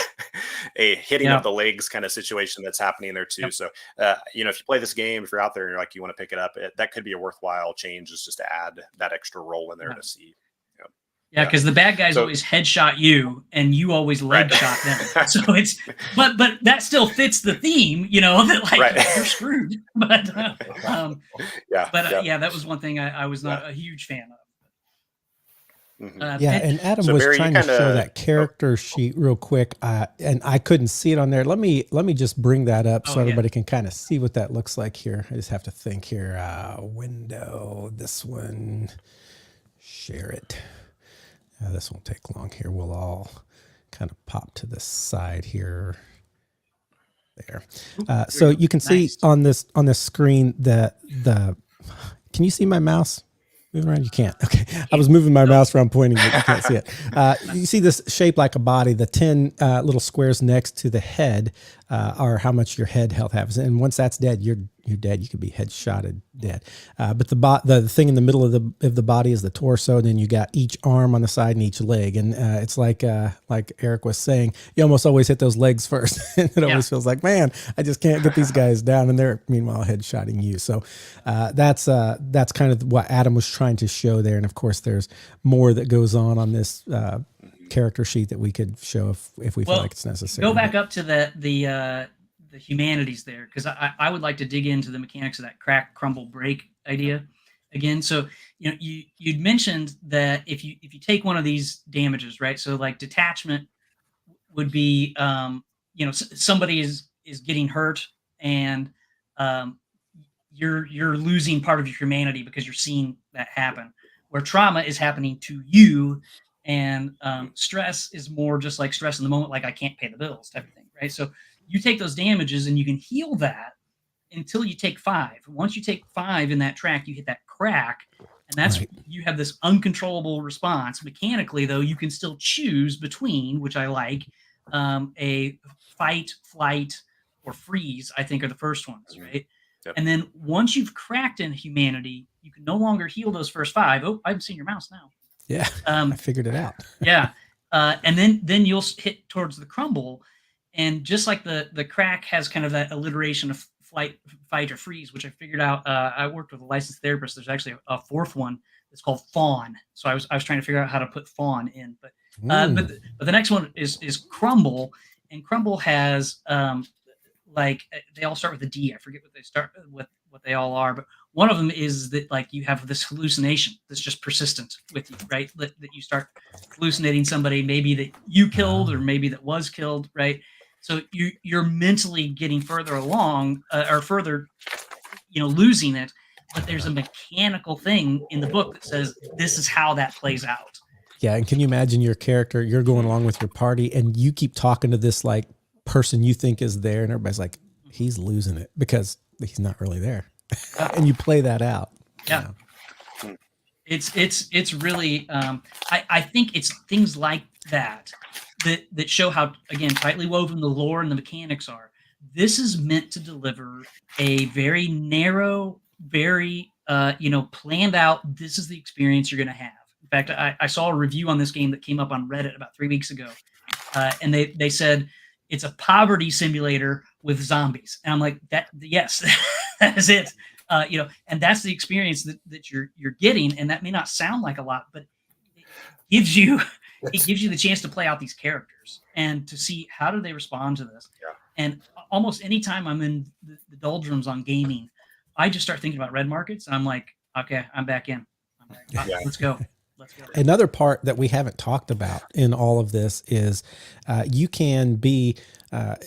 hitting of the legs kind of situation that's happening there too. Yep. So, if you play this game, if you're out there and you're like, you want to pick it up, that could be a worthwhile change is just to add that extra roll in there to see. Yeah, because the bad guys always headshot you, and you always leg shot them. So it's, but that still fits the theme, that you're screwed. But that was one thing I was not a huge fan of. And Adam was Barry, trying to show that character sheet real quick, and I couldn't see it on there. Let me just bring that up so everybody can kind of see what that looks like here. I just have to think here. Window, this one, share it. This won't take long here. We'll all kind of pop to the side here. There. So you can see on this screen that can you see my mouse moving around? You can't. Okay. I was moving my mouse around pointing, but you can't see it. You see this shape like a body. The 10 little squares next to the head are how much your head health has. And once that's dead, you're dead. You could be headshotted dead. But the thing in the middle of the body is the torso. And then you got each arm on the side and each leg. And it's like Eric was saying, you almost always hit those legs first. And it always feels like, man, I just can't get these guys down. And they're meanwhile headshotting you. So that's kind of what Adam was trying to show there. And of course, there's more that goes on this character sheet that we could show if we feel like it's necessary. Go back up to the humanities there, because I would like to dig into the mechanics of that crack, crumble, break idea again. So you'd mentioned that if you take one of these damages, right? So like detachment would be somebody is getting hurt and you're losing part of your humanity because you're seeing that happen. Where trauma is happening to you. And stress is more just like stress in the moment, like I can't pay the bills type of thing. right? So you take those damages and you can heal that until you take 5. Once you take 5 in that track, you hit that crack, and that's you have this uncontrollable response. Mechanically, though, you can still choose between, which I like, a fight, flight, or freeze. I think are the first ones, right? Yep. And then once you've cracked in humanity, you can no longer heal those first 5. Oh, I haven't seen your mouse now. Yeah, I figured it out. Yeah, and then you'll hit towards the crumble, and just like the crack has kind of that alliteration of flight, fight, or freeze, which I figured out. I worked with a licensed therapist. There's actually a 4th one. It's called fawn. So I was trying to figure out how to put fawn in, but the next one is crumble, and crumble has like they all start with a D. I forget what they start with, what they all are, but one of them is that like you have this hallucination that's just persistent with you, right? That you start hallucinating somebody maybe that you killed or maybe that was killed, right? So you're mentally getting further along or further, losing it. But there's a mechanical thing in the book that says this is how that plays out. Yeah, and can you imagine your character? You're going along with your party, and you keep talking to this like person you think is there, and everybody's like, he's losing it because he's not really there, and you play that out. Yeah, it's really. I think it's things like that show how, again, tightly woven the lore and the mechanics are. This is meant to deliver a very narrow, very planned out. This is the experience you're going to have. In fact, I saw a review on this game that came up on Reddit about 3 weeks ago, and they said it's a poverty simulator with zombies, and I'm like, yes, that is it. And that's the experience that you're getting, and that may not sound like a lot, but it gives you the chance to play out these characters and to see how do they respond to this. Yeah. And almost anytime I'm in the doldrums on gaming, I just start thinking about red markets, and I'm like, okay, I'm back in. Let's go. Another part that we haven't talked about in all of this is you can be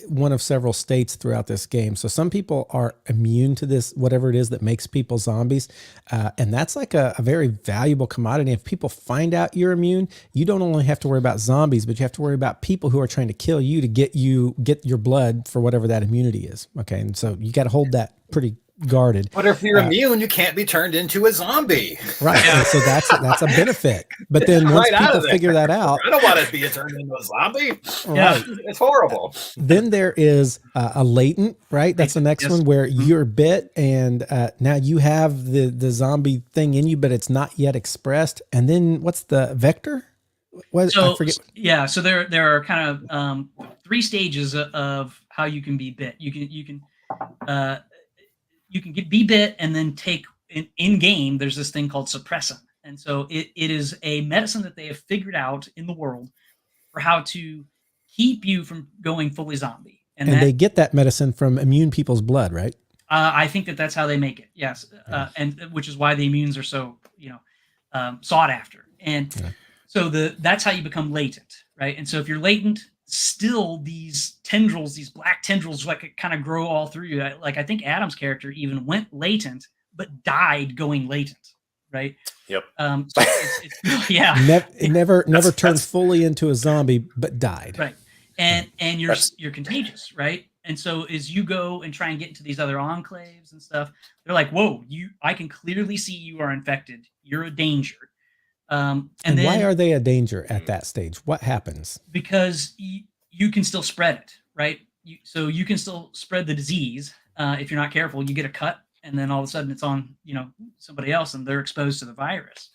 one of several states throughout this game. So some people are immune to this, whatever it is that makes people zombies. And that's like a very valuable commodity. If people find out you're immune, you don't only have to worry about zombies, but you have to worry about people who are trying to kill you to get your blood for whatever that immunity is. Okay. And so you got to hold that pretty guarded. But if you're immune, you can't be turned into a zombie. Right. Yeah. So that's a benefit. But then once people figure that out, I don't want to be turned into a zombie. Yeah. Right. It's horrible. Then there is a latent, right? That's the next one where you're bit and now you have the zombie thing in you, but it's not yet expressed. And then what's the vector? I forget. Yeah. So there are kind of 3 stages of how you can be bit. You can be bit and then take in game. There's this thing called suppressant, and so it is a medicine that they have figured out in the world for how to keep you from going fully zombie. And they get that medicine from immune people's blood, right? I think that's how they make it. Yes, and which is why the immunes are so sought after. And so that's how you become latent, right? And so if you're latent, still these tendrils, these black tendrils, like kind of grow all through you. Like I think Adam's character even went latent, but died going latent, right? Yep. So it's yeah. Never turned fully into a zombie, but died. Right. And you're contagious, right? And so as you go and try and get into these other enclaves and stuff, they're like, whoa, I can clearly see you are infected. You're a danger. And then, why are they a danger at that stage? What happens? Because you can still spread it, right? So you can still spread the disease. If you're not careful, you get a cut, and then all of a sudden it's on somebody else, and they're exposed to the virus.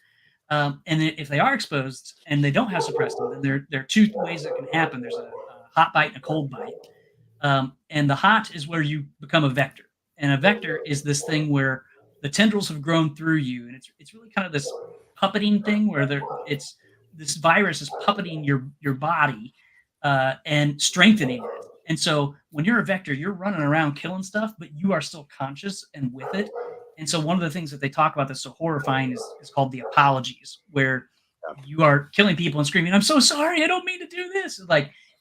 And if they are exposed and they don't have suppressant, then there are 2 ways that can happen. There's a hot bite and a cold bite. And the hot is where you become a vector, and a vector is this thing where the tendrils have grown through you, and it's really kind of this puppeting thing where this virus is puppeting your body and strengthening it. And so when you're a vector, you're running around killing stuff, but you are still conscious and with it. And so one of the things that they talk about that's so horrifying is called the apologies, where you are killing people and screaming, "I'm so sorry, I don't mean to do this."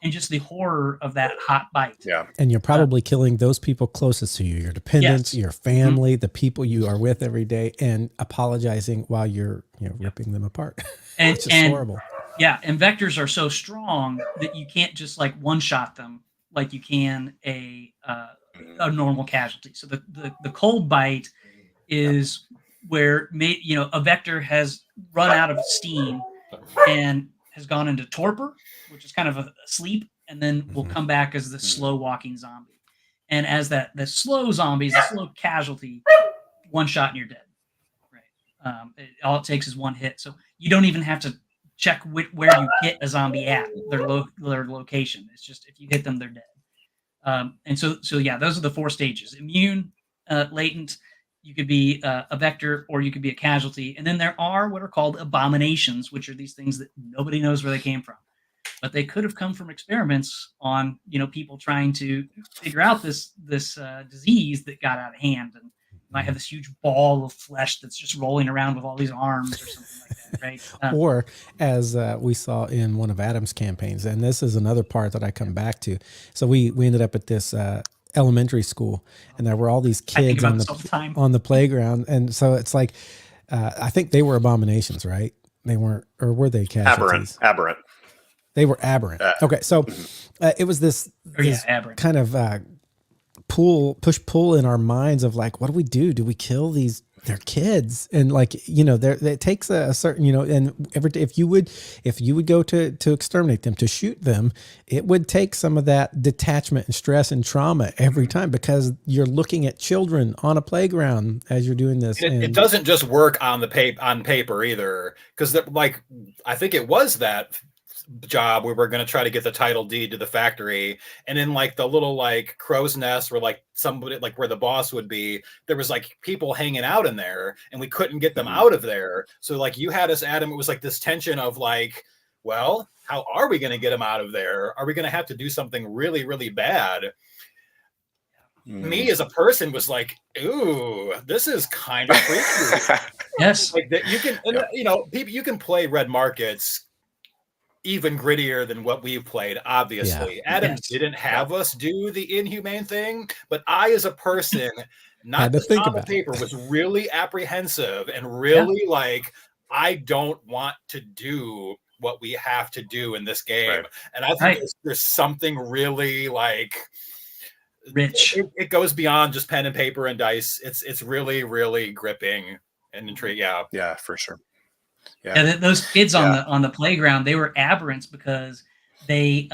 And just the horror of that hot bite. Yeah. And you're probably killing those people closest to you, your dependents, your family, the people you are with every day, and apologizing while you're ripping them apart. And it's just horrible. Yeah. And vectors are so strong that you can't just like one shot them like you can a normal casualty. So the cold bite is where a vector has run out of steam and has gone into torpor, which is kind of a sleep, and then will come back as the slow walking zombie. And as the slow zombies, the slow casualty, one shot and you're dead. Right. All it takes is one hit, so you don't even have to check where you hit a zombie at their location. It's just if you hit them, they're dead. And so yeah, those are the 4 stages: immune, latent. You could be a vector, or you could be a casualty. And then there are what are called abominations, which are these things that nobody knows where they came from, but they could have come from experiments on people trying to figure out this disease that got out of hand, and might have this huge ball of flesh that's just rolling around with all these arms or something like that, right? Or as we saw in one of Adam's campaigns, and this is another part that I come back to. So we ended up at this elementary school, and there were all these kids on the playground, and so it's like I think they were abominations, right? They weren't, or were they casualties? Aberrant. They were aberrant. Okay, so it was this kind of push-pull in our minds of like, what do we do? Do we kill these? They're kids, and like it takes a certain and if you would go to exterminate them, to shoot them, it would take some of that detachment and stress and trauma every time, because you're looking at children on a playground as you're doing this. It doesn't just work on paper either, because I think it was that job we were going to try to get the title deed to the factory, and in like the little like crow's nest where like somebody like where the boss would be, there was like people hanging out in there, and we couldn't get them out of there. So like you had us, Adam, it was like this tension of like, well, how are we going to get them out of there? Are we going to have to do something really, really bad? Me as a person was like, ooh, this is kind of freaky. Yes, like that you can people, you can play Red Markets even grittier than what we've played, obviously. Yeah. Adam didn't have us do the inhumane thing, but I, as a person, not just on the paper, was really apprehensive and really like, I don't want to do what we have to do in this game. Right. And I think there's something really like rich. It goes beyond just pen and paper and dice. It's really, really gripping and intriguing. Yeah, for sure. Yeah, those kids on the playground, they were aberrants because they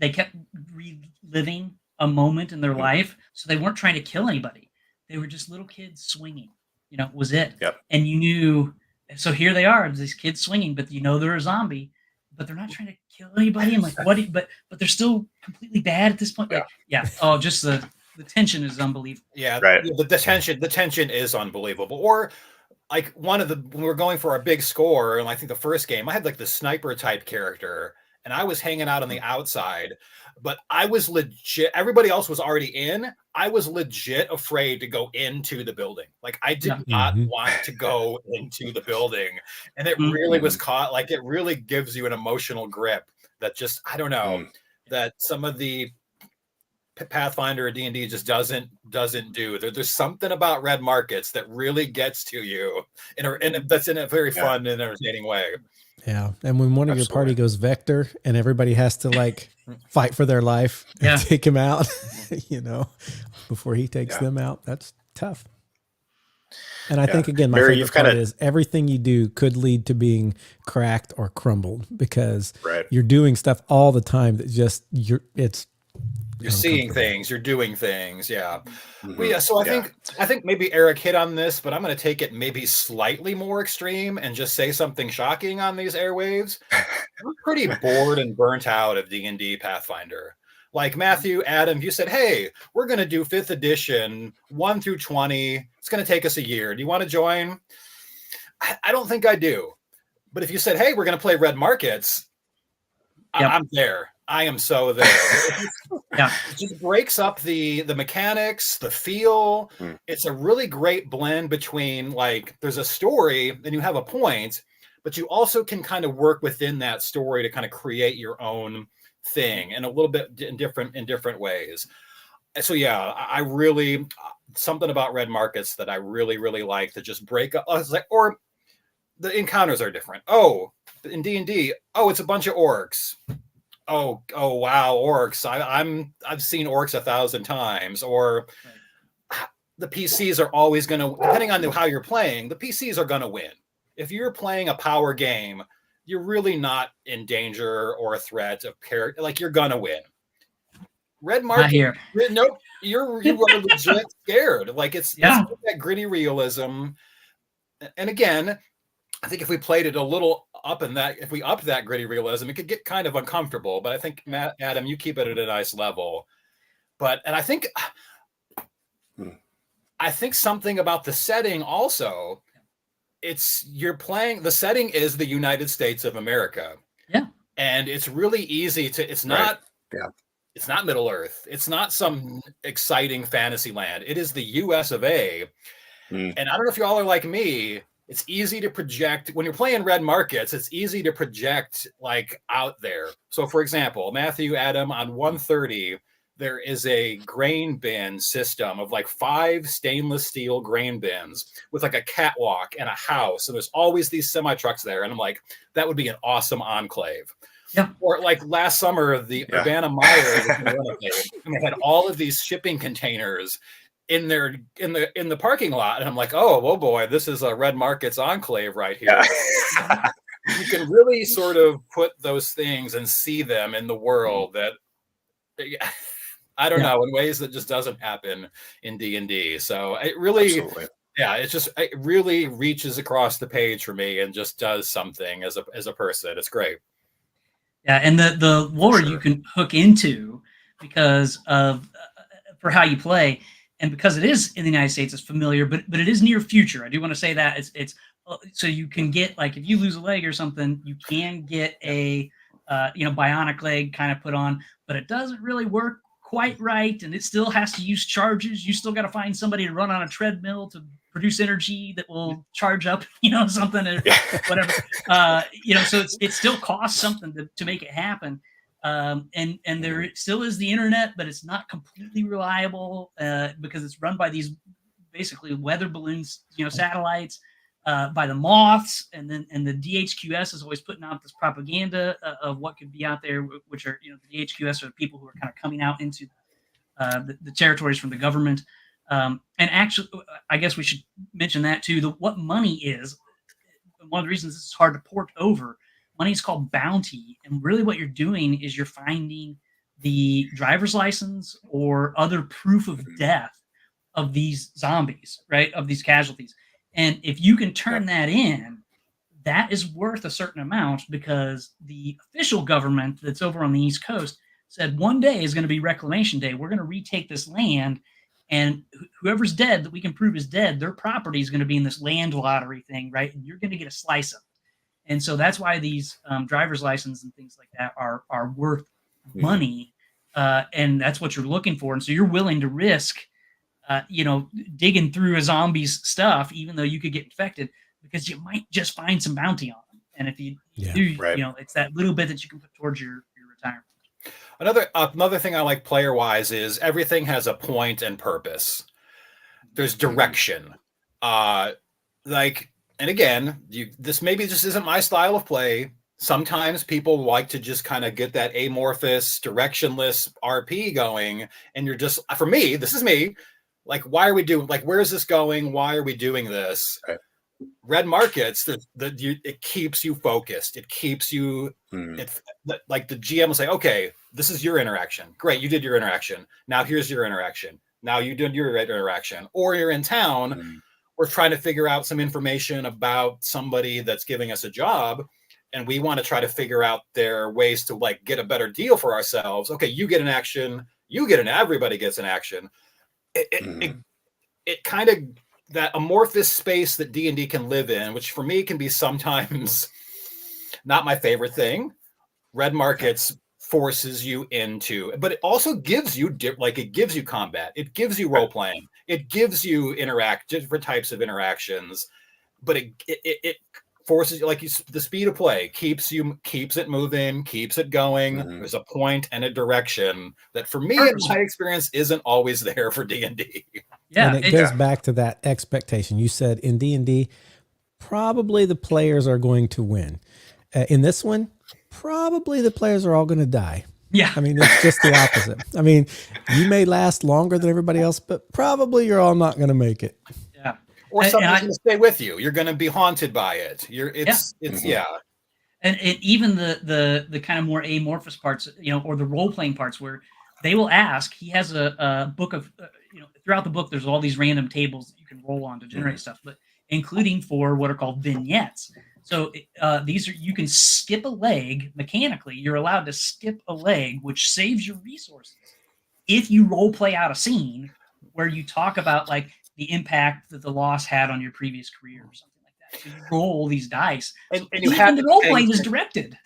kept reliving a moment in their life, so they weren't trying to kill anybody. They were just little kids swinging. Was it? Yep. And you knew. So here they are, these kids swinging, but they're a zombie, but they're not trying to kill anybody. And like, what? But they're still completely bad at this point. Like, oh, just the tension is unbelievable. Yeah, right. The tension is unbelievable. Or like when we were going for our big score, and I think the first game, I had like the sniper type character, and I was hanging out on the outside, but I was legit, everybody else was already in. I was legit afraid to go into the building. Like I did not want to go into the building. And it really was caught, like it really gives you an emotional grip that just, I don't know, that some of the Pathfinder or D&D just doesn't do. There's something about Red Markets that really gets to you that's in a very fun and entertaining way. Yeah, and when one of your party goes Vector and everybody has to like fight for their life and take him out, before he takes them out, that's tough. And I think, again, my favorite part is everything you do could lead to being cracked or crumbled, because you're doing stuff all the time that just you're seeing things, you're doing things. Yeah. Well, so I think maybe Eric hit on this, but I'm going to take it maybe slightly more extreme and just say something shocking on these airwaves. We're pretty bored and burnt out of D&D Pathfinder. Like Matthew, Adam, you said, hey, we're going to do 5th edition, 1 through 20. It's going to take us a year. Do you want to join? I don't think I do. But if you said, hey, we're going to play Red Markets, I'm there. I am so there. It just breaks up the mechanics, the feel. It's a really great blend between, like, there's a story and you have a point, but you also can kind of work within that story to kind of create your own thing and a little bit in different ways. So I really, something about Red Markets that I really, really like to just break up. Or the encounters are different. Oh, in D&D, it's a bunch of orcs. oh wow, orcs. I've seen orcs 1,000 times. Or the PCs are always going to, depending on how you're playing, the PCs are going to win. If you're playing a power game, you're really not in danger or a threat of character. Like, you're going to win. Red Market, nope, you're legit scared. Like, it's that gritty realism. And again, I think if we played it a little up in that, if we upped that gritty realism, it could get kind of uncomfortable. But I think, Adam, you keep it at a nice level. And I think something about the setting also, the setting is the United States of America. Yeah. And it's really easy to, it's not Middle Earth. It's not some exciting fantasy land. It is the US of A. And I don't know if y'all are like me. It's easy to project when you're playing red markets. It's easy to project like out there. So for example, Matthew, Adam, on 130, there is a grain bin system of like 5 stainless steel grain bins with like a catwalk and a house. And there's always these semi trucks there. And I'm like, that would be an awesome enclave. Yeah. Or like last summer, the Urbana Meyer, and they had all of these shipping containers in the parking lot. And I'm like, oh boy, this is a red markets enclave right here. Yeah. You can really sort of put those things and see them in the world that I don't know, in ways that just doesn't happen in D&D. So it really, it really reaches across the page for me and just does something as a person. It's great. Yeah, and the lore you can hook into because of for how you play, and because it is in the United States, it's familiar, but it is near future. I do want to say that it's so you can get, like, if you lose a leg or something, you can get a bionic leg kind of put on, but it doesn't really work quite right, and it still has to use charges. You still got to find somebody to run on a treadmill to produce energy that will charge up, something or whatever. So it still costs something to make it happen. And there still is the internet, but it's not completely reliable because it's run by these basically weather balloons, satellites, by the moths, and the DHQS is always putting out this propaganda of what could be out there, which are, the DHQS are the people who are kind of coming out into the territories from the government. And actually, I guess we should mention that too. What money is, one of the reasons this is hard to port over. Money is called bounty, and really what you're doing is you're finding the driver's license or other proof of death of these zombies, right? Of these casualties. And if you can turn that in, that is worth a certain amount, because the official government that's over on the East Coast said one day is going to be Reclamation Day. We're going to retake this land, and whoever's dead that we can prove is dead, their property is going to be in this land lottery thing, right? And you're going to get a slice of it. And so that's why these driver's license and things like that are worth money, and that's what you're looking for. And so you're willing to risk, digging through a zombie's stuff, even though you could get infected, because you might just find some bounty on them. And if you do, it's that little bit that you can put towards your retirement. Another thing I like player wise is everything has a point and purpose. There's direction. And again, this maybe just isn't my style of play. Sometimes people like to just kind of get that amorphous, directionless RP going. And you're just, for me, this is me. Like, why are we doing, like, where is this going? Why are we doing this? Right. Red markets, it keeps you focused. It keeps you, like the GM will say, okay, this is your interaction. Great, you did your interaction. Now here's your interaction. Now you did your interaction. Or you're in town. We're trying to figure out some information about somebody that's giving us a job, and we want to try to figure out their ways to like get a better deal for ourselves. Okay, you get an action, everybody gets an action. It kind of, that amorphous space that D&D can live in, which for me can be sometimes not my favorite thing. Red markets forces you into, but it also gives you it gives you combat, it gives you role playing, it gives you different types of interactions, but it forces you, the speed of play keeps it moving, keeps it going. There's a point and a direction that for me in my experience isn't always there for D&D. Yeah, and it goes back to that expectation. You said in D&D, probably the players are going to win. In this one, probably the players are all going to die. Yeah. I mean, it's just the opposite. I mean, you may last longer than everybody else, but probably you're all not going to make it. Yeah. Or something's going to stay with you. You're going to be haunted by it. It's And even the kind of more amorphous parts, or the role playing parts where they will ask. He has a book of, throughout the book, there's all these random tables that you can roll on to generate stuff, but including for what are called vignettes. So these are, you can skip a leg mechanically. You're allowed to skip a leg, which saves your resources if you role play out a scene where you talk about like the impact that the loss had on your previous career or something like that. So you roll these dice, and so you have the role play is directed.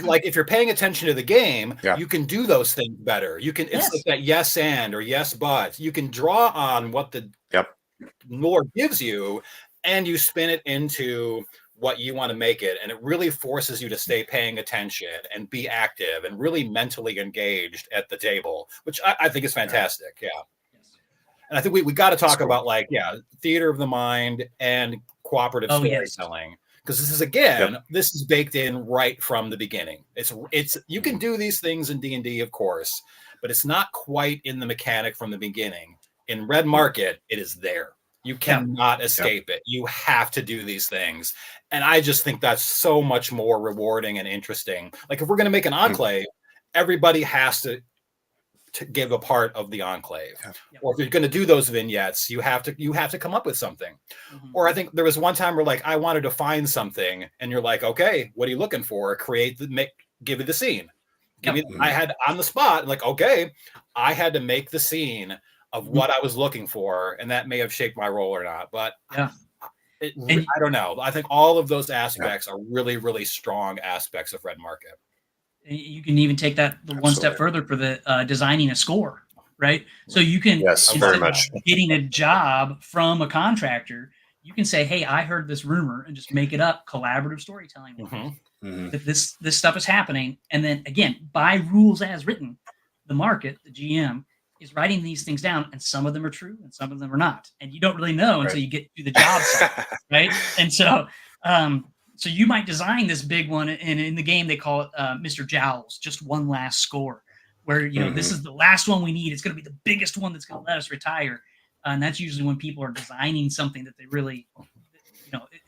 Like if you're paying attention to the game, you can do those things better. You can it's like that yes and or yes but. You can draw on what the lore gives you, and you spin it into what you want to make it, and it really forces you to stay paying attention and be active and really mentally engaged at the table, which I think is fantastic. Yeah. And I think we got to talk about theater of the mind and cooperative storytelling, because this is this is baked in right from the beginning. It's you can do these things in D&D, of course, but it's not quite in the mechanic from the beginning. In Red Market, it is there. You cannot escape it. You have to do these things. And I just think that's so much more rewarding and interesting. Like if we're going to make an enclave, everybody has to give a part of the enclave. Or if you're going to do those vignettes, you have to come up with something. Or I think there was one time where like I wanted to find something, and you're like, okay, what are you looking for? Give me the scene. I had on the spot, like, okay, I had to make the scene of what I was looking for, and that may have shaped my role or not. But I don't know. I think all of those aspects are really, really strong aspects of Red Market. You can even take that one step further for the designing a score, right? So you can, very much, getting a job from a contractor, you can say, hey, I heard this rumor, and just make it up, collaborative storytelling. That this stuff is happening. And then again, by rules as written, the market, the GM, is writing these things down, and some of them are true and some of them are not. And you don't really know until you get to the job site, right? And so so you might design this big one, and in the game they call it Mr. Jowls, just one last score, where this is the last one we need. It's going to be the biggest one that's going to let us retire, and that's usually when people are designing something that they really,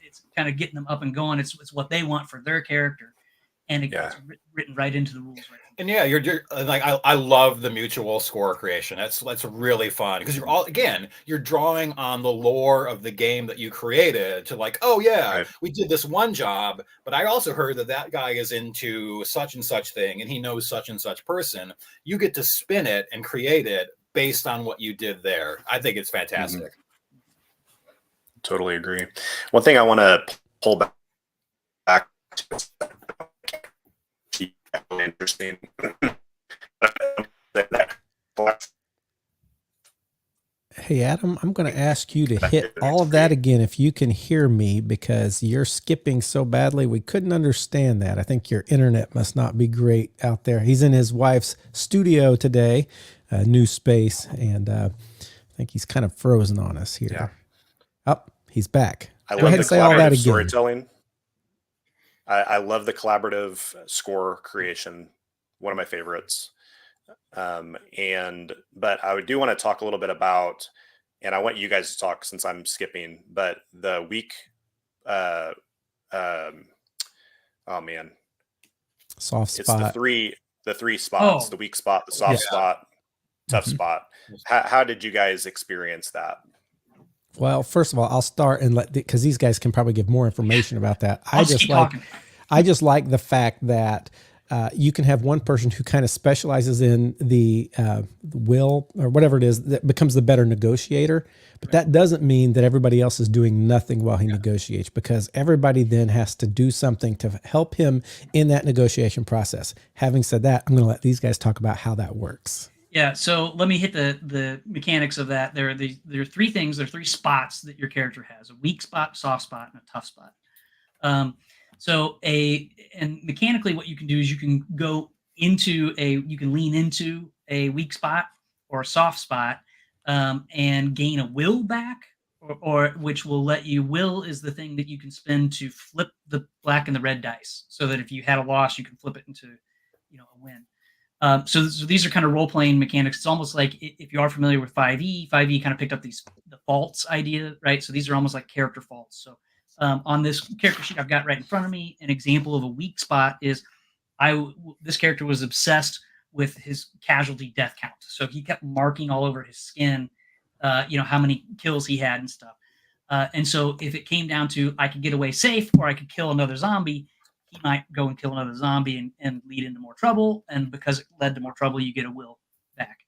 it's kind of getting them up and going. It's what they want for their character, and it gets written right into the rules. Right. And you're like, I love the mutual score creation. That's really fun, because you're drawing on the lore of the game that you created to like, we did this one job, but I also heard that guy is into such and such thing, and he knows such and such person. You get to spin it and create it based on what you did there. I think it's fantastic. Totally agree. One thing I want to pull back to, interesting. Hey, Adam, I'm going to ask you to hit all of that again if you can hear me, because you're skipping so badly. We couldn't understand that. I think your internet must not be great out there. He's in his wife's studio today, new space, and I think he's kind of frozen on us here. Yeah. Oh, he's back. I Go love ahead the and say all that again. Storytelling. I love the collaborative score creation. One of my favorites. But I do want to talk a little bit about, and I want you guys to talk since I'm skipping, but the weak, soft spot. It's the three spots, the weak spot, the soft spot, tough spot. How did you guys experience that? Well, first of all, I'll start and because these guys can probably give more information about that. I just like the fact that you can have one person who kind of specializes in the will or whatever it is that becomes the better negotiator. But that doesn't mean that everybody else is doing nothing while he negotiates, because everybody then has to do something to help him in that negotiation process. Having said that, I'm going to let these guys talk about how that works. Yeah, so let me hit the mechanics of that. There are three things. There are three spots that your character has: a weak spot, soft spot, and a tough spot. And mechanically, what you can do is you can lean into a weak spot or a soft spot, and gain a will back or which will let you. Will is the thing that you can spend to flip the black and the red dice, so that if you had a loss, you can flip it into, a win. So these are kind of role-playing mechanics. It's almost like, if you are familiar with 5e kind of picked up the faults idea, right? So these are almost like character faults. So on this character sheet I've got right in front of me, an example of a weak spot is this character was obsessed with his casualty death count. So he kept marking all over his skin, how many kills he had and stuff. And so if it came down to, I could get away safe or I could kill another zombie, he might go and kill another zombie and lead into more trouble. And because it led to more trouble, you get a will back.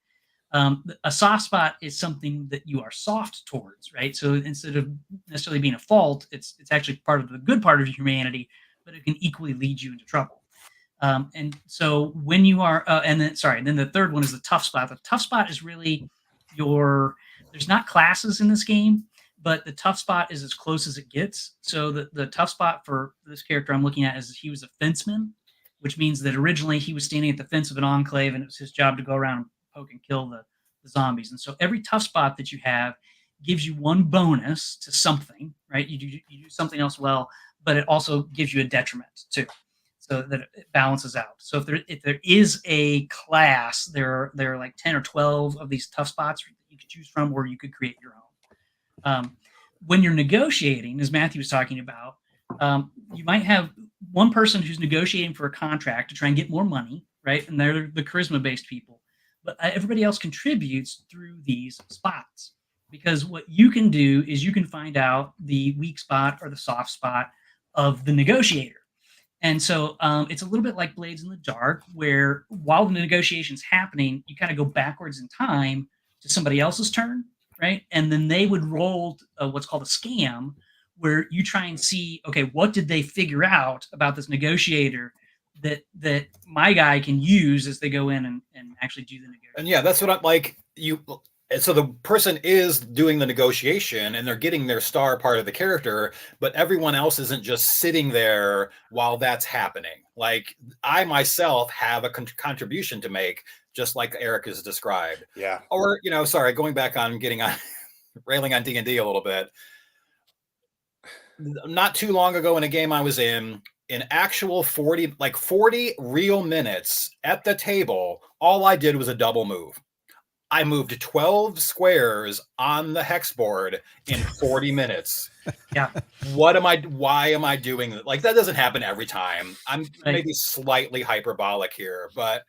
A soft spot is something that you are soft towards, right? So instead of necessarily being a fault, it's actually part of the good part of humanity, but it can equally lead you into trouble. And so when you are, and then the third one is the tough spot. The tough spot is really there's not classes in this game, but the tough spot is as close as it gets. So the tough spot for this character I'm looking at is he was a fenceman, which means that originally he was standing at the fence of an enclave, and it was his job to go around and poke and kill the zombies. And so every tough spot that you have gives you one bonus to something, right? You do something else well, but it also gives you a detriment too, so that it balances out. So if there is a class, there are like 10 or 12 of these tough spots that you could choose from, or you could create your own. When you're negotiating, as Matthew was talking about, you might have one person who's negotiating for a contract to try and get more money, right? And they're the charisma-based people. But everybody else contributes through these spots, because what you can do is you can find out the weak spot or the soft spot of the negotiator. And so it's a little bit like Blades in the Dark, where while the negotiation's happening, you kind of go backwards in time to somebody else's turn, right? And then they would roll what's called a scam, where you try and see, okay, what did they figure out about this negotiator that my guy can use as they go in and actually do the negotiation. And yeah, that's what I'm like. So the person is doing the negotiation and they're getting their star part of the character, but everyone else isn't just sitting there while that's happening. Like, I myself have a contribution to make, just like Eric has described. Yeah. Or, going back on railing on D&D a little bit. Not too long ago in a game I was in actual 40 real minutes at the table, all I did was a double move. I moved 12 squares on the hex board in 40 minutes. Yeah. Why am I doing that? Like, that doesn't happen every time. I'm maybe slightly hyperbolic here, but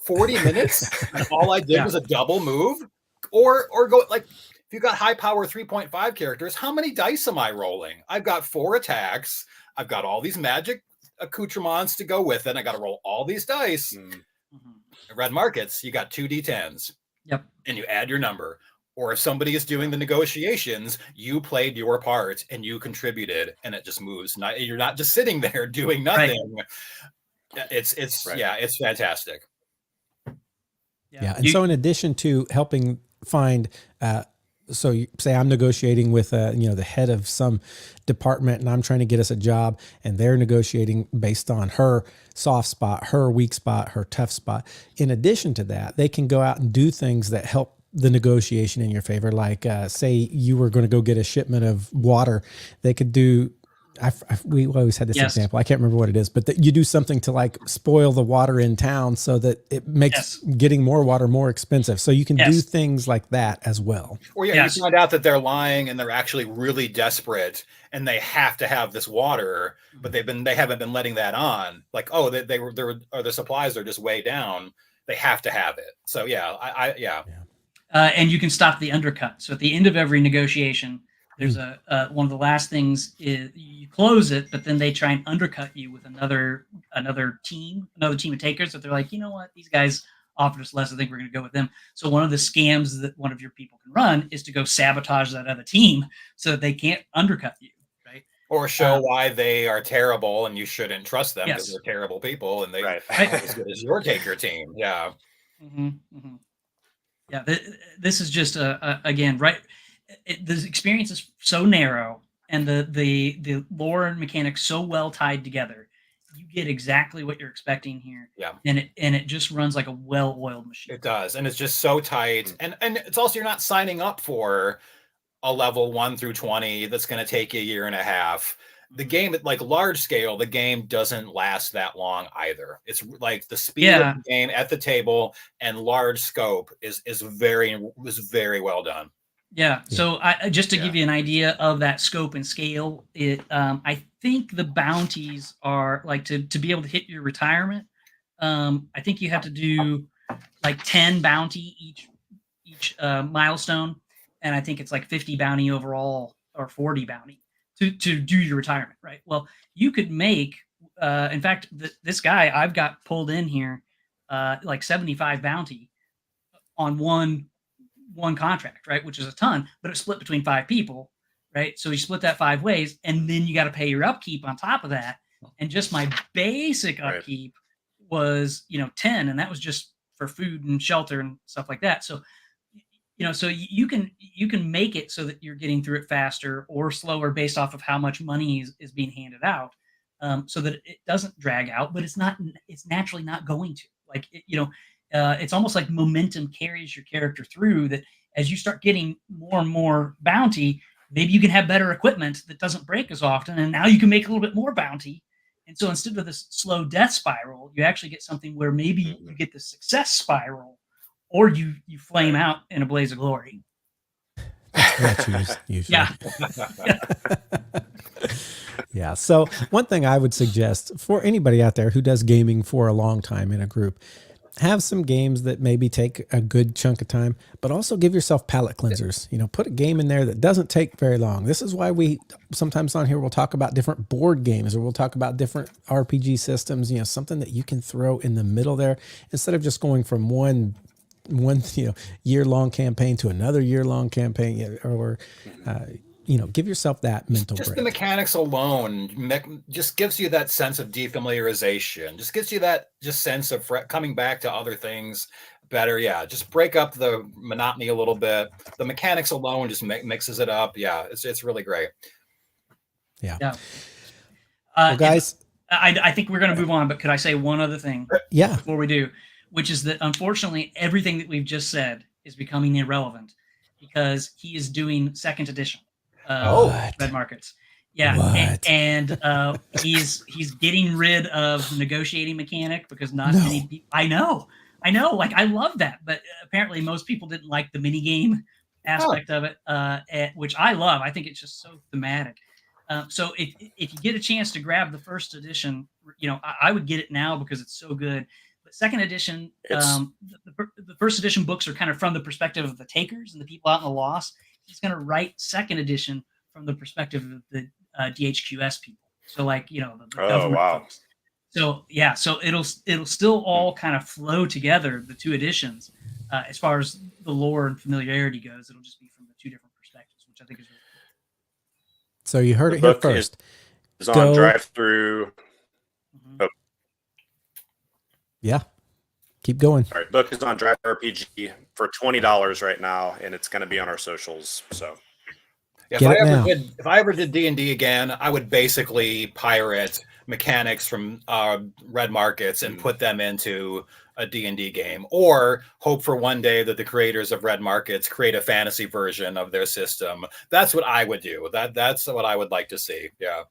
40 minutes and all I did was a double move, or go, like, if you got high power 3.5 characters, how many dice am I rolling? I've got 4 attacks. I've got all these magic accoutrements to go with it. I got to roll all these dice. Mm-hmm. Red markets, you got 2d10s. Yep. And you add your number. Or if somebody is doing the negotiations, you played your part and you contributed, and it just moves. You're not just sitting there doing nothing. Right. It's right. Yeah, it's fantastic. Yeah. And so in addition to helping find, so you say I'm negotiating with, the head of some department, and I'm trying to get us a job, and they're negotiating based on her soft spot, her weak spot, her tough spot. In addition to that, they can go out and do things that help the negotiation in your favor. Like, say you were going to go get a shipment of water, they could do. We always had this example. I can't remember what it is, but that you do something to like spoil the water in town so that it makes getting more water more expensive. So you can do things like that as well. Or you find out that they're lying and they're actually really desperate and they have to have this water, but they haven't been letting that on. Like, oh, the supplies are just way down. They have to have it. So and you can stop the undercut. So at the end of every negotiation, there's one of the last things is you close it, but then they try and undercut you with another team of takers. That they're like, you know what, these guys offered us less. I think we're going to go with them. So one of the scams that one of your people can run is to go sabotage that other team so that they can't undercut you, right? Or show why they are terrible and you shouldn't trust them because they're terrible people and they are as good as your taker team. Yeah. Mm-hmm, mm-hmm. Yeah. This is just again, right. The experience is so narrow and the lore and mechanics so well tied together, you get exactly what you're expecting here. Yeah. And it just runs like a well-oiled machine. It does. And it's just so tight. And it's also, you're not signing up for a level 1 through 20 that's going to take you a year and a half. The game, like large scale, the game doesn't last that long either. It's like the speed of the game at the table and large scope is very well done. Yeah. So just to give you an idea of that scope and scale, I think the bounties are like to be able to hit your retirement. I think you have to do like 10 bounty each milestone, and I think it's like 50 bounty overall or 40 bounty to do your retirement, right? Well, you could make, in fact, this guy I've got pulled in here, like 75 bounty on one contract, right? Which is a ton, but it's split between 5 people, right? So you split that 5 ways, and then you got to pay your upkeep on top of that. And just my basic upkeep was, 10, and that was just for food and shelter and stuff like that. So, so you can make it so that you're getting through it faster or slower based off of how much money is being handed out, so that it doesn't drag out. But it's naturally not going to. Like, it's almost like momentum carries your character through. That as you start getting more and more bounty, maybe you can have better equipment that doesn't break as often, and now you can make a little bit more bounty. And so instead of this slow death spiral, you actually get something where maybe you get the success spiral, or you flame out in a blaze of glory. That's usually. Yeah. Yeah. So one thing I would suggest for anybody out there who does gaming for a long time in a group, have some games that maybe take a good chunk of time, but also give yourself palate cleansers. Put a game in there that doesn't take very long. This is why we sometimes on here we'll talk about different board games, or we'll talk about different RPG systems. Something that you can throw in the middle there instead of just going from one year-long campaign to another year-long campaign, or give yourself that mental break. The mechanics alone just gives you that sense of defamiliarization. Just gives you that sense of coming back to other things better. Yeah, just break up the monotony a little bit. The mechanics alone just mixes it up. Yeah, it's really great. Yeah. Well, guys, I think we're going to move on, but could I say one other thing? Yeah. Before we do, which is that unfortunately everything that we've just said is becoming irrelevant because he is doing second edition. Red Markets. Yeah. And he's getting rid of negotiating mechanic because not many people. I know. Like, I love that. But apparently most people didn't like the mini game aspect of it, which I love. I think it's just so thematic. So if you get a chance to grab the first edition, I would get it now because it's so good. But second edition, the first edition books are kind of from the perspective of the takers and the people out in the loss. He's going to write second edition from the perspective of the DHQS people. So like, the government folks. So yeah, so it'll still all kind of flow together, the 2 editions, as far as the lore and familiarity goes. It'll just be from the 2 different perspectives, which I think is really cool. So you heard it here first. Is on drive-through. Mm-hmm. Oh. Yeah. Keep going. All right, book is on Drive RPG for $20 right now, and it's going to be on our socials. So, if I ever did D&D again, I would basically pirate mechanics from Red Markets and put them into a D&D game, or hope for one day that the creators of Red Markets create a fantasy version of their system. That's what I would do. That's what I would like to see. Yeah.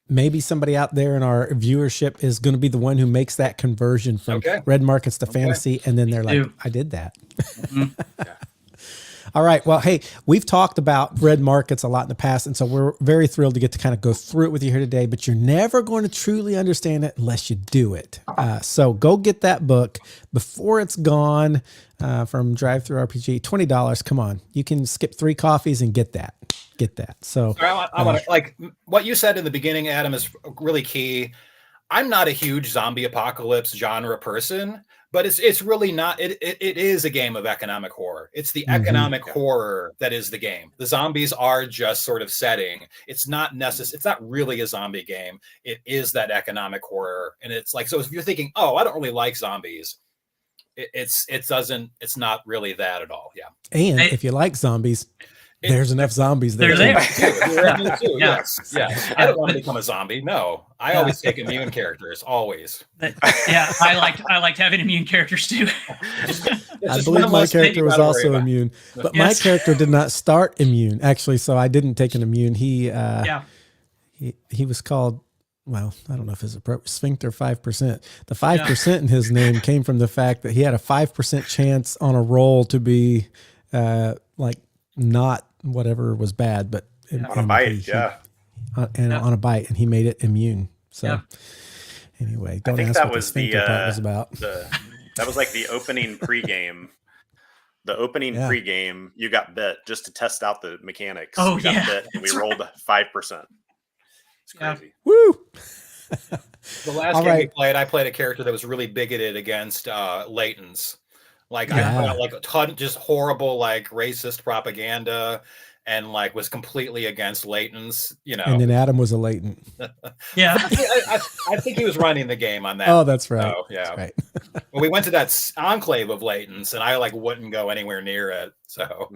Maybe somebody out there in our viewership is going to be the one who makes that conversion from Red Markets to fantasy. And then they're like, I did that. Yeah. All right. Well, hey, we've talked about Red Markets a lot in the past. And so we're very thrilled to get to kind of go through it with you here today, but you're never going to truly understand it unless you do it. So go get that book before it's gone, from Drive Through RPG, $20. Come on. You can skip 3 coffees and get that. So I want to, like what you said in the beginning, Adam, is really key. I'm not a huge zombie apocalypse genre person, but it's really not. It is a game of economic horror. It's the economic horror that is the game. The zombies are just sort of setting. It's not necessary. It's not really a zombie game. It is that economic horror, and it's like, so if you're thinking, oh, I don't really like zombies, it's not really that at all. Yeah. And if you like zombies, There's enough zombies there. They're there. Too. Yeah. Yes. I don't want to become a zombie. No, I always take immune characters. Always. I liked having immune characters too. I believe my character was also immune, but my character did not start immune actually. So I didn't take an immune. He was called, well, I don't know if it's appropriate, Sphincter 5%. The 5% in his name came from the fact that he had a 5% chance on a roll to be like not whatever was bad, but on a bite, on a bite, and he made it immune. So anyway, don't ask what the sphincter part was about. That was like the opening pregame. The opening pregame, you got bit just to test out the mechanics. Oh, we got bit and we rolled 5%. It's crazy. Woo! The last game we played, I played a character that was really bigoted against Laytons. Like I put out like a ton, just horrible, like racist propaganda, and like was completely against Laytons. You know, and then Adam was a Layton. I think he was running the game on that. Oh, that's right. So, yeah. That's right. Well, we went to that enclave of Laytons, and I like wouldn't go anywhere near it. So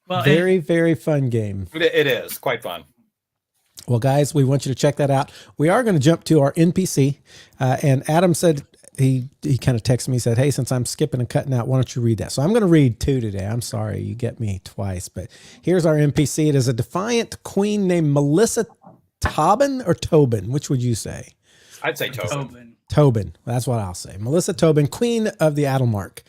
Well, very fun game. It is quite fun. Well, guys, we want you to check that out. We are going to jump to our NPC, and Adam said. He kind of texted me, he said, hey, since I'm skipping and cutting out, why don't you read that? So I'm going to read 2 today. I'm sorry, you get me twice. But here's our NPC. It is a defiant queen named Melissa Tobin or Tobin. Which would you say? I'd say Tobin. Tobin. That's what I'll say. Melissa Tobin, queen of the Adelmark.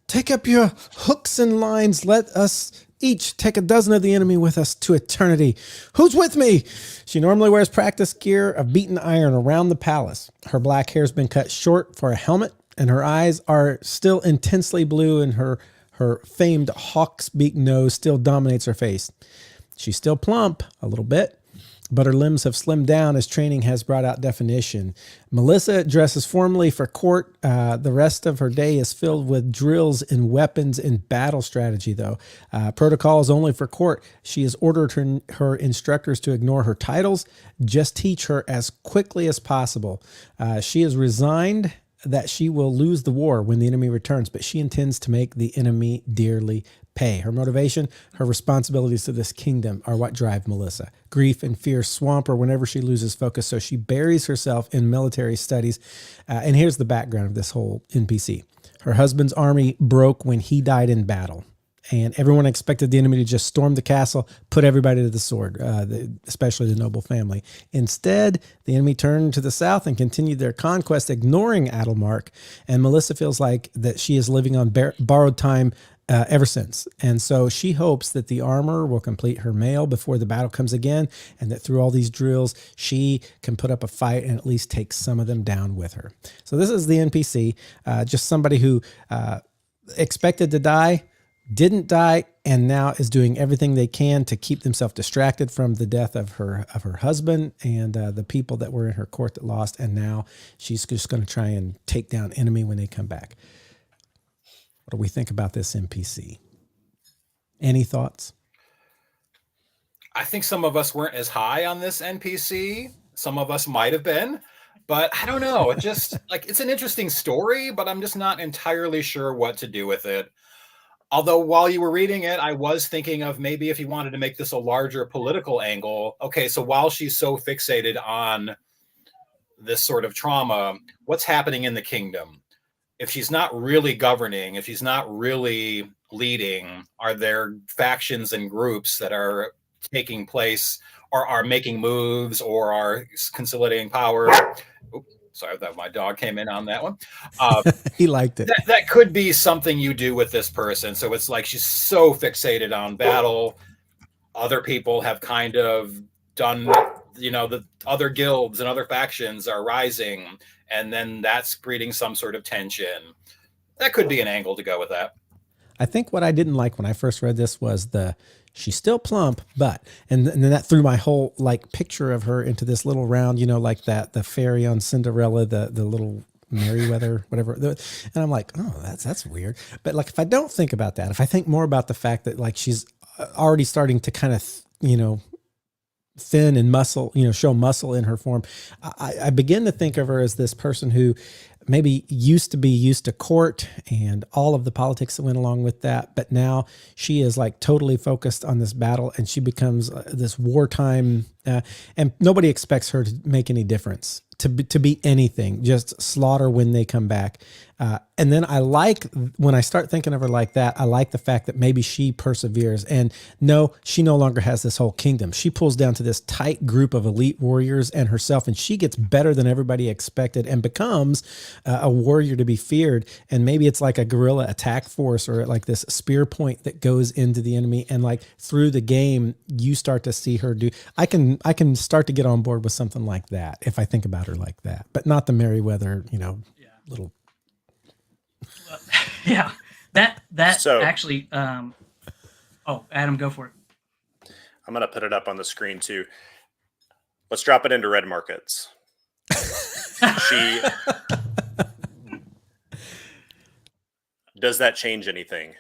Take up your hooks and lines. Let us each take a dozen of the enemy with us to eternity. Who's with me? She normally wears practice gear of beaten iron around the palace. Her black hair's been cut short for a helmet, and her eyes are still intensely blue, and her famed hawk's beak nose still dominates her face. She's still plump a little bit, but her limbs have slimmed down as training has brought out definition. Melissa dresses formally for court. The rest of her day is filled with drills in weapons and battle strategy, though. Protocol is only for court. She has ordered her instructors to ignore her titles, just teach her as quickly as possible. She is resigned that she will lose the war when the enemy returns, but she intends to make the enemy dearly pay. Her motivation, her responsibilities to this kingdom are what drive Melissa. Grief and fear swamp her whenever she loses focus, so she buries herself in military studies. And here's the background of this whole NPC. Her husband's army broke when he died in battle, and everyone expected the enemy to just storm the castle, put everybody to the sword, especially the noble family. Instead, the enemy turned to the south and continued their conquest, ignoring Adelmark, and Melissa feels like that she is living on borrowed time ever since. And so she hopes that the armor will complete her mail before the battle comes again, and that through all these drills, she can put up a fight and at least take some of them down with her. So this is the NPC, just somebody who expected to die, didn't die, and now is doing everything they can to keep themselves distracted from the death of her husband and the people that were in her court that lost. And now she's just going to try and take down enemy when they come back. What do we think about this NPC? Any thoughts? I think some of us weren't as high on this NPC. Some of us might have been, but I don't know. It just like it's an interesting story, but I'm just not entirely sure what to do with it. Although while you were reading it, I was thinking of maybe if you wanted to make this a larger political angle. Okay, so while she's so fixated on this sort of trauma, what's happening in the kingdom? If she's not really governing, if she's not really leading, are there factions and groups that are taking place or are making moves or are consolidating power? Oops, sorry that my dog came in on that one. He liked it. That could be something you do with this person. So it's like she's so fixated on battle. Other people have kind of done, the other guilds and other factions are rising, and then that's breeding some sort of tension. That could be an angle to go with that. I think what I didn't like when I first read this was she's still plump, but, and then that threw my whole like picture of her into this little round, like the fairy on Cinderella, the little Merryweather, whatever. And I'm like, oh, that's weird. But like, if I don't think about that, if I think more about the fact that like she's already starting to kind of, thin and muscle, show muscle in her form, I begin to think of her as this person who maybe used to be used to court and all of the politics that went along with that, but now she is like totally focused on this battle, and she becomes this wartime, and nobody expects her to make any difference, to be anything, just slaughter when they come back. And then I like, when I start thinking of her like that, I like the fact that maybe she perseveres, and no, she no longer has this whole kingdom. She pulls down to this tight group of elite warriors and herself, and she gets better than everybody expected and becomes a warrior to be feared. And maybe it's like a guerrilla attack force, or like this spear point that goes into the enemy. And like through the game, you start to see her do, I can start to get on board with something like that if I think about her like that, but not the Merryweather, little. Well, yeah, that So- actually. Oh, Adam, go for it. I'm going to put it up on the screen too. Let's drop it into red markets. She does that change anything?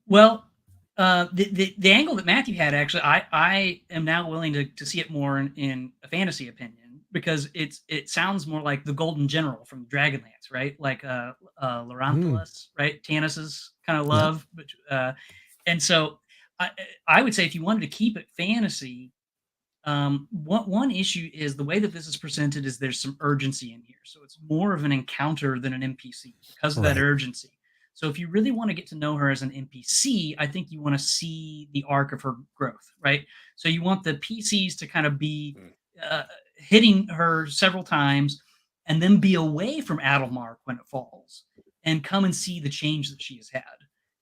Well, the angle that Matthew had, actually, I am now willing to see it more in a fantasy opinion, because it sounds more like the Golden General from Dragonlance, right? Like Laurenthalus, right? Tanis's kind of love, but and so I would say if you wanted to keep it fantasy, one issue is the way that this is presented is there's some urgency in here, so it's more of an encounter than an NPC because of that urgency. So if you really want to get to know her as an NPC, I think you want to see the arc of her growth, right? So you want the PCs to kind of be hitting her several times and then be away from Adelmark when it falls and come and see the change that she has had.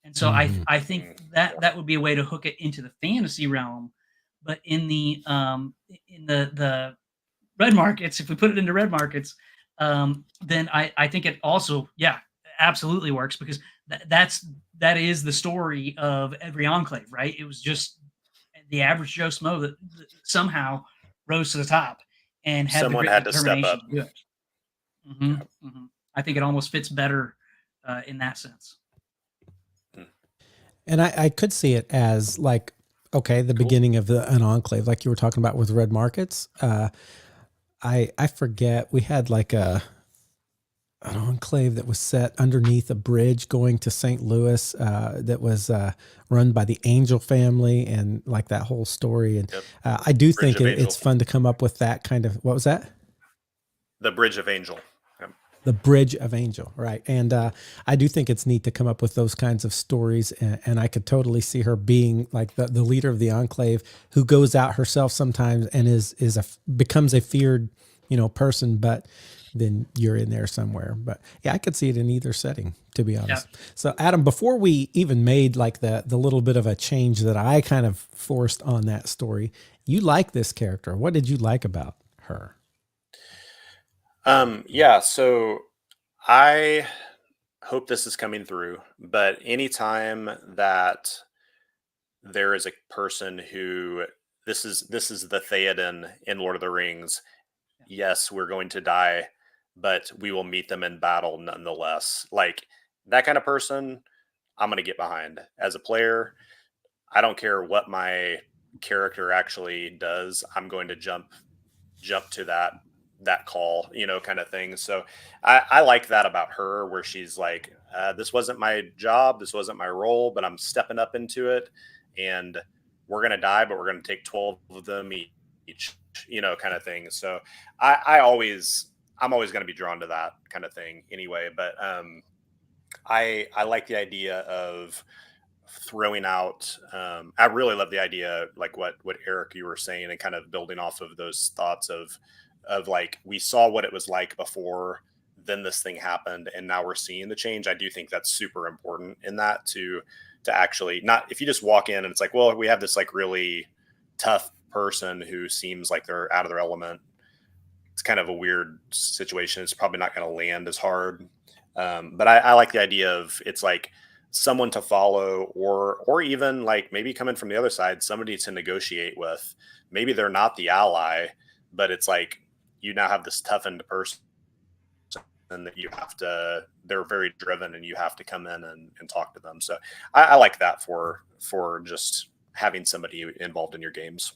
And so I think that would be a way to hook it into the fantasy realm. But in the red markets, if we put it into red markets, then I think it also, absolutely works, because that is the story of every enclave, right? It was just the average Joe Smo that somehow rose to the top and had Someone the had grit to and step determination up. to do it. I think it almost fits better in that sense. And I could see it as like, okay, the beginning of an enclave, like you were talking about with red markets. I forget, we had like an enclave that was set underneath a bridge going to St. Louis, that was run by the Angel family, and like that whole story. And I do think it's fun to come up with that kind of, what was that? The Bridge of Angel. The Bridge of Angel, right? And I do think it's neat to come up with those kinds of stories, and I could totally see her being like the leader of the enclave, who goes out herself sometimes and becomes a feared, person, but then you're in there somewhere. But yeah, I could see it in either setting, to be honest. Yeah. So Adam, before we even made like the little bit of a change that I kind of forced on that story, you like this character. What did you like about her? So I hope this is coming through, but anytime that there is a person who this is the Theoden in Lord of the Rings, yes, we're going to die, but we will meet them in battle nonetheless. Like that kind of person, I'm going to get behind. As a player, I don't care what my character actually does. I'm going to jump to that call, kind of thing. So I like that about her, where she's like, this wasn't my job, this wasn't my role, but I'm stepping up into it, and we're going to die, but we're going to take 12 of them each, kind of thing. So I'm always going to be drawn to that kind of thing anyway. But I like the idea of throwing out, I really love the idea, like what Eric, you were saying, and kind of building off of those thoughts of like, we saw what it was like before, then this thing happened, and now we're seeing the change. I do think that's super important in that, to actually, not if you just walk in and it's like, well, we have this like really tough person who seems like they're out of their element. It's kind of a weird situation. It's probably not going to land as hard. But I like the idea of, it's like someone to follow, or even like maybe coming from the other side, somebody to negotiate with. Maybe they're not the ally, but it's like, you now have this toughened person that they're very driven, and you have to come in and talk to them. So I like that for just having somebody involved in your games.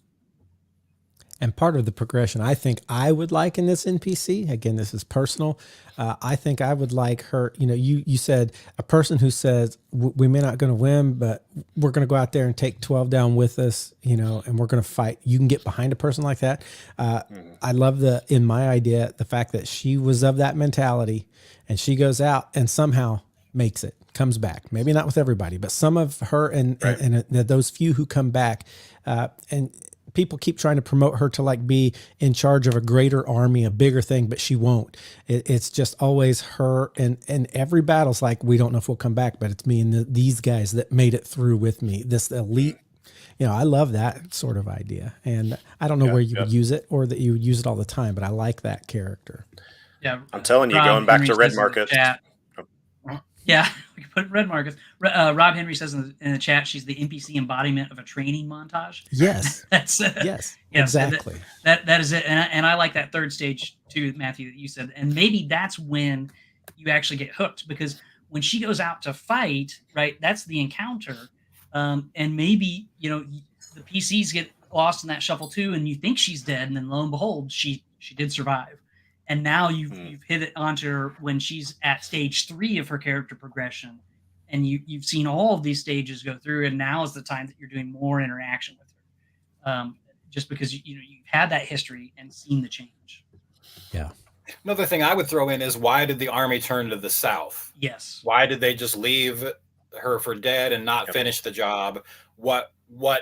And part of the progression I think I would like in this NPC, again, this is personal. I think I would like her, you said a person who says, we may not going to win, but we're going to go out there and take 12 down with us, and we're going to fight. You can get behind a person like that. I love in my idea, the fact that she was of that mentality and she goes out and somehow makes it, comes back. Maybe not with everybody, but some of her and those few who come back, and people keep trying to promote her to like be in charge of a greater army, a bigger thing, but she won't. It's just always her. And every battle's like, we don't know if we'll come back, but it's me and these guys that made it through with me. This elite, I love that sort of idea. And I don't know where you would use it or that you would use it all the time, but I like that character. Yeah. I'm telling you, going back to Red Market. Yeah, we can put Red Market. Rob Henry says in the chat, she's the NPC embodiment of a training montage. Yes. That's yes, exactly. That is it. And I like that third stage too, Matthew, that you said. And maybe that's when you actually get hooked, because when she goes out to fight, right, that's the encounter. And maybe, the PCs get lost in that shuffle too, and you think she's dead, and then lo and behold, she did survive. And now you've hit it onto her when she's at stage 3 of her character progression, and you've seen all of these stages go through, and now is the time that you're doing more interaction with her, just because you've had that history and seen the change. Yeah. Another thing I would throw in is, why did the army turn to the south? Yes. Why did they just leave her for dead and not finish the job? What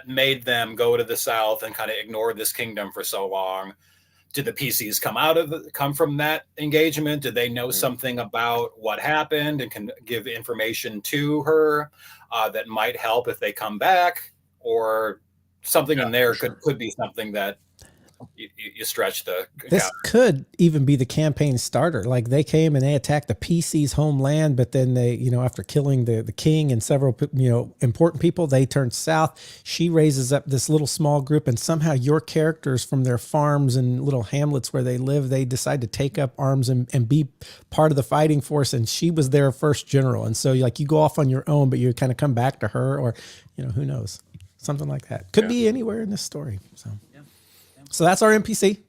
made them go to the south and kind of ignore this kingdom for so long? Did the PCs come from that engagement? Did they know something about what happened and can give information to her that might help if they come back? Or something in there could be something that you stretch the this could even be the campaign starter. Like they came and they attacked the PC's homeland, but then they, after killing the king and several, important people, they turned south. She raises up this little small group, and somehow your characters from their farms and little hamlets where they live, they decide to take up arms and be part of the fighting force. And she was their first general. And so like you go off on your own, but you kind of come back to her, or, who knows, something like that could be anywhere in this story. So that's our NPC.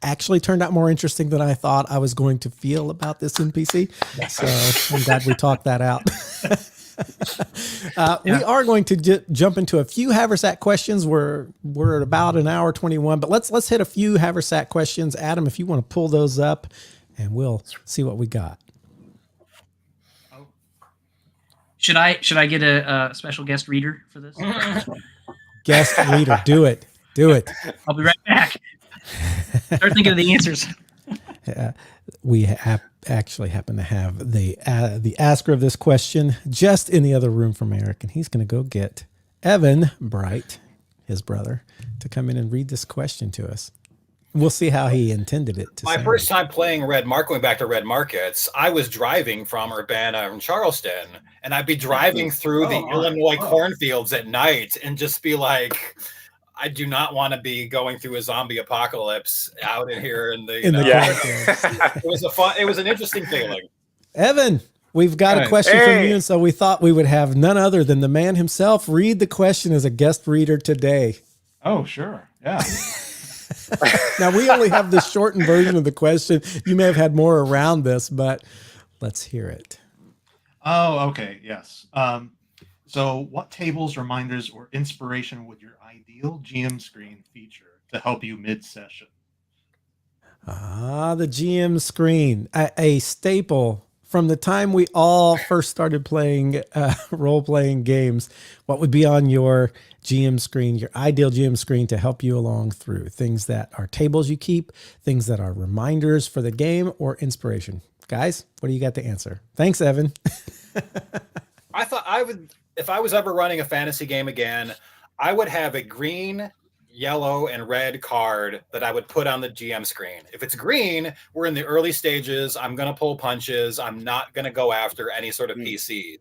Actually turned out more interesting than I thought I was going to feel about this NPC. So I'm glad we talked that out. We are going to jump into a few Haversack questions. We're at about an hour 21, but let's hit a few Haversack questions. Adam, if you want to pull those up, and we'll see what we got. Should I get a special guest reader for this? Guest reader, do it. Do it. I'll be right back. Start thinking of the answers. We actually happen to have the asker of this question just in the other room from Eric, and he's going to go get Evan Bright, his brother, to come in and read this question to us. We'll see how he intended it. My first time playing going back to Red Markets, I was driving from Urbana and Charleston, and I'd be driving through the Illinois cornfields at night and just be like, I do not want to be going through a zombie apocalypse out in here in the It was an interesting feeling. Evan, we've got a question from you, and so we thought we would have none other than the man himself read the question as a guest reader today. Oh, sure. Yeah. Now, we only have the shortened version of the question. You may have had more around this, but let's hear it. Oh, okay. Yes. So what tables, reminders, or inspiration would your ideal GM screen feature to help you mid-session? The GM screen, a staple from the time we all first started playing role-playing games. What would be on your GM screen, your ideal GM screen, to help you along through things that are tables you keep, things that are reminders for the game, or inspiration? Guys, what do you got to answer? Thanks, Evan. I thought I would, if I was ever running a fantasy game again, I would have a green, yellow, and red card that I would put on the GM screen. If it's green, we're in the early stages. I'm going to pull punches. I'm not going to go after any sort of PC.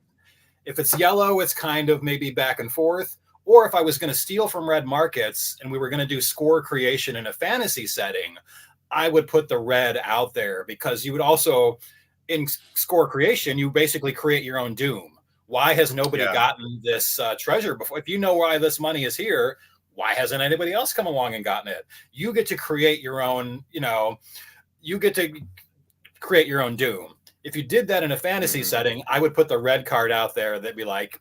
If it's yellow, it's kind of maybe back and forth. Or if I was going to steal from Red Markets and we were going to do score creation in a fantasy setting, I would put the red out there, because you would also, in score creation, you basically create your own doom. Why has nobody gotten this treasure before? If you know why this money is here, Why hasn't anybody else come along and gotten it? You get to create your own, you get to create your own Doom. If you did that in a fantasy setting, I would put the red card out there that'd be like,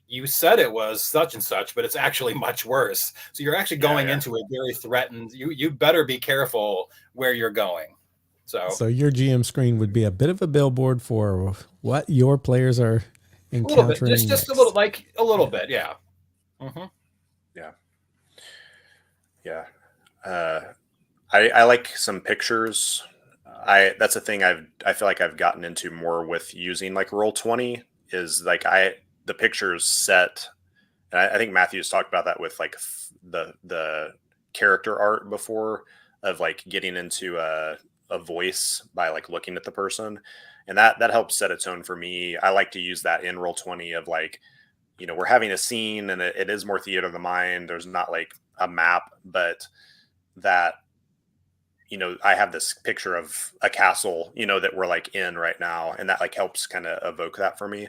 you said it was such and such, but it's actually much worse. So you're actually going into it very threatened. You better be careful where you're going. So your GM screen would be a bit of a billboard for what your players are encountering. A little bit, just a little, like a little bit, yeah. Mm-hmm. Yeah. I like some pictures. That's a thing I feel like I've gotten into more with using like Roll20 is like the pictures set, and I think Matthew's talked about that with like the character art before, of like getting into a voice by like looking at the person, and that helps set a tone for me. I like to use that in Roll20 of like, we're having a scene and it is more theater of the mind. There's not like a map, but that, I have this picture of a castle, that we're like in right now. And that like helps kind of evoke that for me.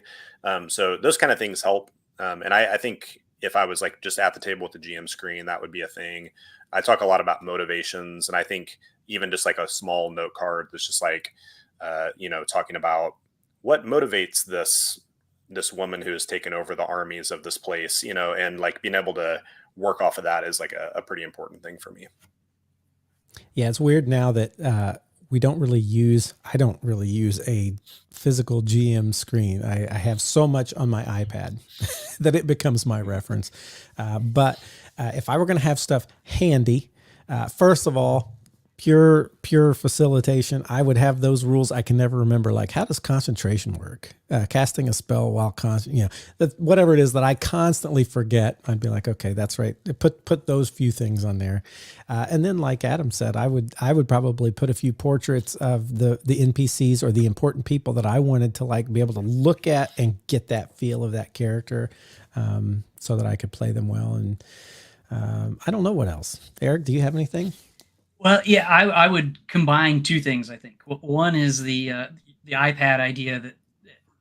So those kind of things help. And I think if I was like just at the table with the GM screen, that would be a thing. I talk a lot about motivations, and I think even just like a small note card that's just like, talking about what motivates this woman who has taken over the armies of this place, and like being able to work off of that is like a pretty important thing for me. Yeah, it's weird now that I don't really use a physical GM screen. I have so much on my iPad that it becomes my reference. But if I were going to have stuff handy, first of all, pure facilitation, I would have those rules I can never remember. Like, how does concentration work? Casting a spell while whatever it is that I constantly forget, I'd be like, okay, that's right. Put those few things on there. And then like Adam said, I would probably put a few portraits of the NPCs or the important people that I wanted to like be able to look at and get that feel of that character, so that I could play them well. And I don't know what else. Eric, do you have anything? Well, yeah, I would combine two things, I think. One is the iPad idea that,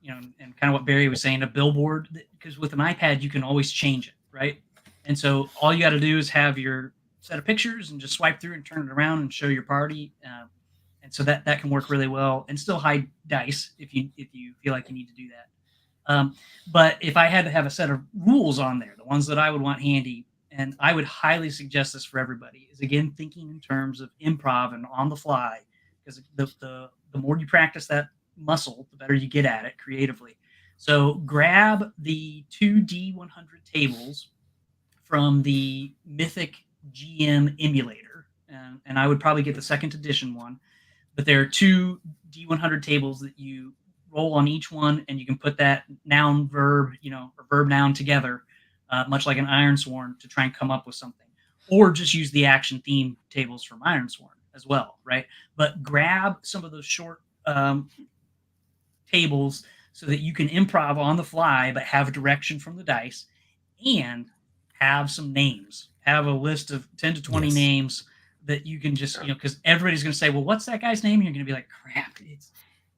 and kind of what Barry was saying, a billboard, because with an iPad, you can always change it, right? And so all you got to do is have your set of pictures and just swipe through and turn it around and show your party. And so that can work really well, and still hide dice if you feel like you need to do that. But if I had to have a set of rules on there, the ones that I would want handy, and I would highly suggest this for everybody, is again thinking in terms of improv and on the fly, because the more you practice that muscle, the better you get at it creatively. So grab the 2D100 tables from the Mythic GM emulator, and I would probably get the second edition one. But there are 2 D100 tables that you roll on each one, and you can put that noun verb, or verb noun together. Much like an Ironsworn, to try and come up with something, or just use the action theme tables from Ironsworn as well, right? But grab some of those short tables so that you can improv on the fly, but have direction from the dice, and have some names. Have a list of 10 to 20 names that you can just, because everybody's going to say, well, what's that guy's name? And you're going to be like, crap,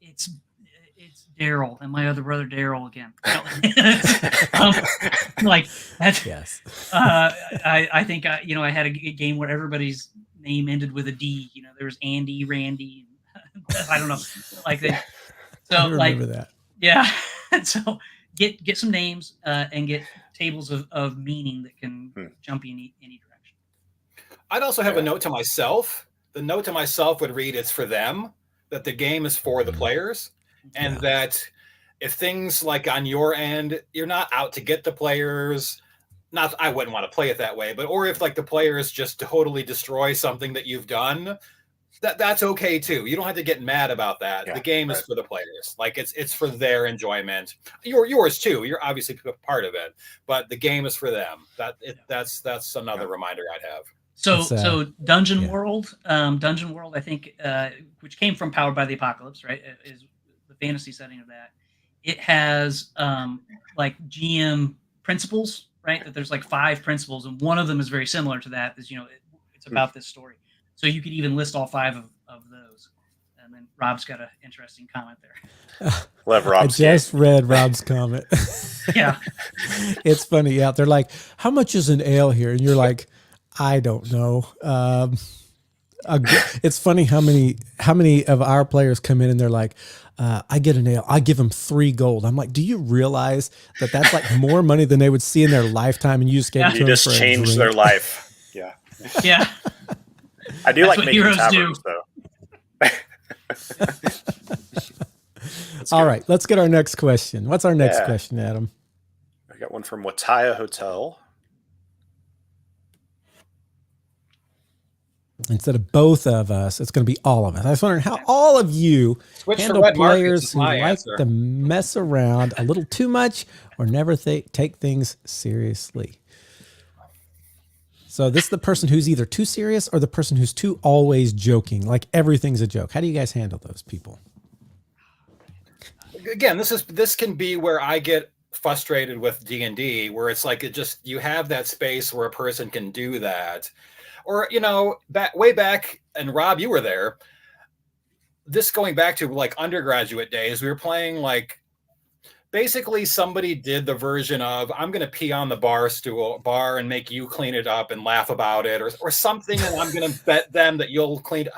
it's Daryl and my other brother Daryl again. Like that's yes. I think I had a game where everybody's name ended with a D. There was Andy, Randy, I don't know, like that. So I remember that. Yeah. So get some names and get tables of meaning that can jump you in any direction. I'd also have a note to myself. The note to myself would read, "It's for them." That the game is for the players. And that if things like on your end, you're not out to get the players, I wouldn't want to play it that way, but, or if like the players just totally destroy something that you've done, that's okay too. You don't have to get mad about that. The game is for the players. Like it's for their enjoyment. Yours too. You're obviously part of it, but the game is for them. That's another reminder I'd have. So Dungeon World, I think, which came from Powered by the Apocalypse, right? Is the fantasy setting of that. It has like GM principles, right? That there's like 5 principles, and one of them is very similar to that. Is it's about this story. So you could even list all 5 of those, and then Rob's got an interesting comment there. Love Rob's. I just read Rob's comment. Yeah. It's funny. Yeah. They're like, how much is an ale here? And you're like, I don't know. It's funny how many of our players come in and they're like, I get an ale, I give them 3 gold. I'm like, do you realize that that's like more money than they would see in their lifetime? And you just gave it to You them just for a changed drink. their life. Yeah. Yeah. I do That's like what making heroes taverns, though. All right, let's get our next question. What's our next question, Adam? I got one from Wataya Hotel. Instead of both of us, it's going to be all of us. I was wondering how all of you Switch to handle red markets players is who my like answer. to mess around a little too much or never take things seriously. So this is the person who's either too serious or the person who's too always joking, like everything's a joke. How do you guys handle those people? Again, this can be where I get frustrated with D&D, where it's like you have that space where a person can do that. Or, way back, and Rob, you were there, this going back to like undergraduate days, we were playing like, basically somebody did the version of, I'm going to pee on the bar and make you clean it up and laugh about it or something. And I'm going to bet them that you'll clean.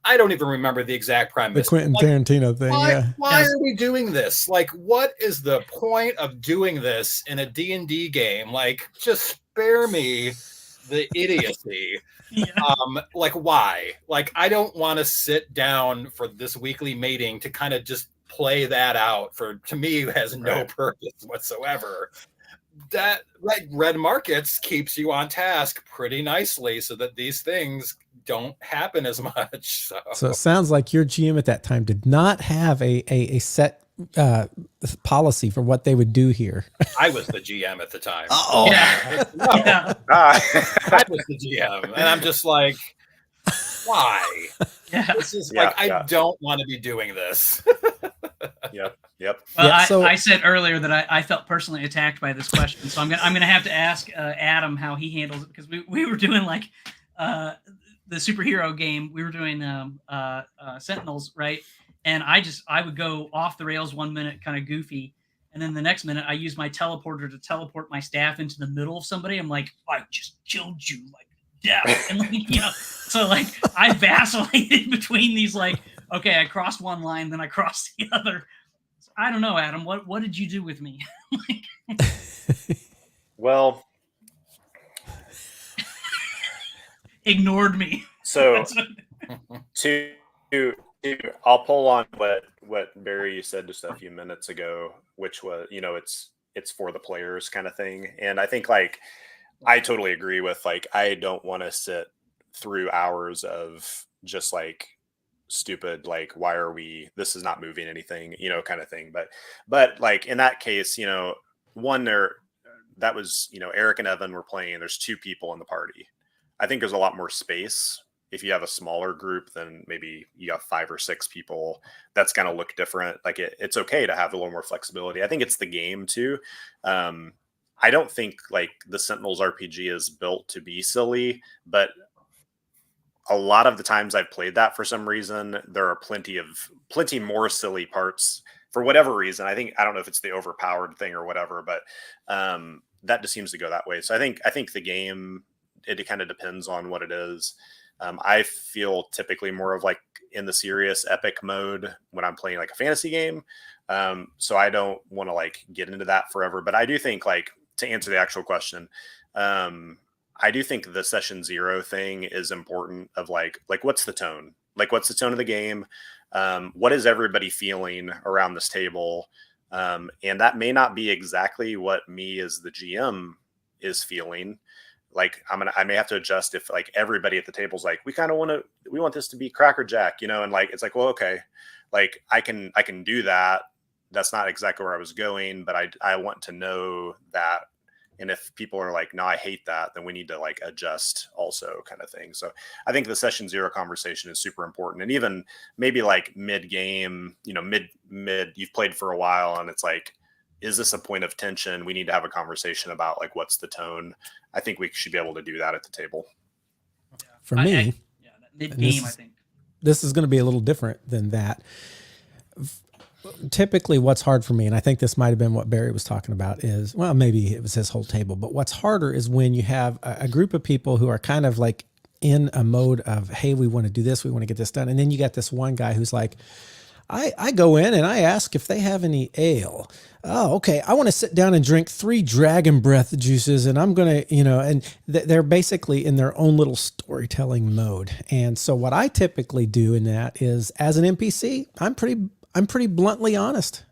I don't even remember the exact premise. The Quentin Tarantino thing. Why are we doing this? Like, what is the point of doing this in a D&D game? Like, just spare me the idiocy. Yeah. Like, why? Like, I don't want to sit down for this weekly meeting to kind of just play that out. To me, it has no purpose whatsoever. That like red markets keeps you on task pretty nicely so that these things don't happen as much. So it sounds like your GM at that time did not have a set policy for what they would do here. I was the GM at the time. Oh, yeah. No, I was the GM, and I'm just like, why? Yeah. This is I don't want to be doing this. Yep. Well, I said earlier that I felt personally attacked by this question, so I'm gonna have to ask Adam how he handles it, because we were doing like the superhero game. We were doing Sentinels, right? And I would go off the rails 1 minute, kind of goofy, and then the next minute I use my teleporter to teleport my staff into the middle of somebody. I'm like, I just killed you, like death, and like so like I vacillated between these like. Okay, I crossed one line, then I crossed the other. I don't know, Adam. What did you do with me? Well, ignored me. So I'll pull on what Barry you said just a few minutes ago, which was it's for the players kind of thing, and I think like I totally agree with like I don't want to sit through hours of just like stupid like why are we this is not moving anything kind of thing, but like in that case one there that was Eric and Evan were playing. There's 2 people in the party. I think there's a lot more space if you have a smaller group than maybe you got 5 or 6 people. That's going to look different. Like it's okay to have a little more flexibility. I think it's the game too. I don't think like the Sentinels RPG is built to be silly, but a lot of the times I've played that for some reason, there are plenty more silly parts for whatever reason. I don't know if it's the overpowered thing or whatever, but that just seems to go that way. So I think the game, it kind of depends on what it is. I feel typically more of like in the serious epic mode when I'm playing like a fantasy game. So I don't want to like get into that forever, but I do think like to answer the actual question, I do think the session 0 thing is important of like what's the tone? Like what's the tone of the game? What is everybody feeling around this table? And that may not be exactly what me as the GM is feeling. Like I may have to adjust if like everybody at the table is like, we want this to be Cracker Jack, and like it's like, well, okay, like I can do that. That's not exactly where I was going, but I want to know that. And if people are like, no, I hate that, then we need to like adjust also kind of thing. So I think the session 0 conversation is super important. And even maybe like mid game, mid you've played for a while and it's like, is this a point of tension? We need to have a conversation about like, what's the tone? I think we should be able to do that at the table. For me, that mid game, I think. this is going to be a little different than that. Typically what's hard for me, and I think this might've been what Barry was talking about, is, well, maybe it was his whole table, but what's harder is when you have a group of people who are kind of like in a mode of, hey, we want to do this, we want to get this done. And then you got this one guy who's like, I go in and I ask if they have any ale. Oh, okay. I want to sit down and drink 3 dragon breath juices, and I'm going to, and they're basically in their own little storytelling mode. And so what I typically do in that is, as an NPC, I'm pretty bluntly honest,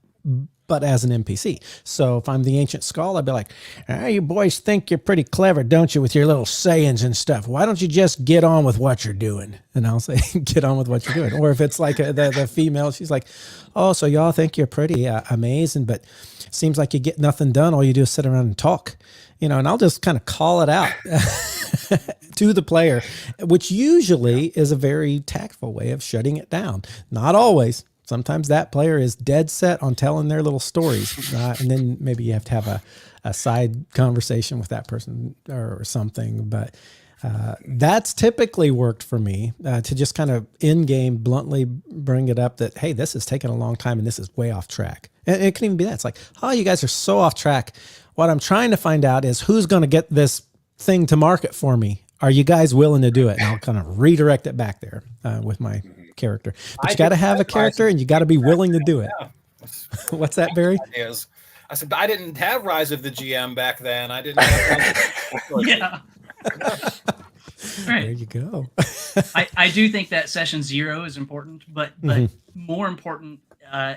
but as an NPC. So if I'm the ancient skull, I'd be like, you boys think you're pretty clever, don't you, with your little sayings and stuff? Why don't you just get on with what you're doing? And I'll say, get on with what you're doing. Or if it's like the female, she's like, oh, so y'all think you're pretty amazing, but it seems like you get nothing done. All you do is sit around and talk, and I'll just kind of call it out to the player, which usually is a very tactful way of shutting it down. Not always. Sometimes that player is dead set on telling their little stories. And then maybe you have to have a side conversation with that person or something. But that's typically worked for me, to just kind of in-game bluntly bring it up that, hey, this is taking a long time and this is way off track. And it can even be that. It's like, oh, you guys are so off track. What I'm trying to find out is who's going to get this thing to market for me. Are you guys willing to do it? And I'll kind of redirect it back there with my character. But you got to have a character and you got to be willing to do it. Yeah. What's that, Barry? I said, I didn't have Rise of the GM back then. I didn't have Yeah. Right. There you go. I do think that session 0 is important, but more important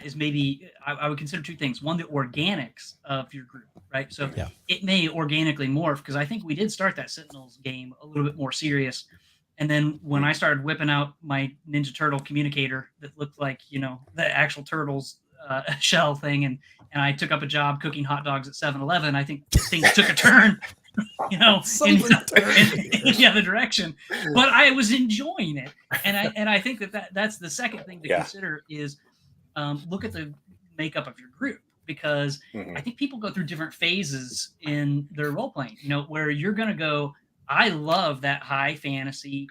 is maybe I would consider 2 things. One, the organics of your group, right? So it may organically morph, because I think we did start that Sentinels game a little bit more serious. And then when I started whipping out my Ninja Turtle communicator that looked like, the actual Turtles shell thing, and I took up a job cooking hot dogs at 7-Eleven, I think things took a turn, in the other direction. But I was enjoying it. And I think that's the second thing to consider is look at the makeup of your group, because I think people go through different phases in their role playing, where you're going to go, I love that high fantasy,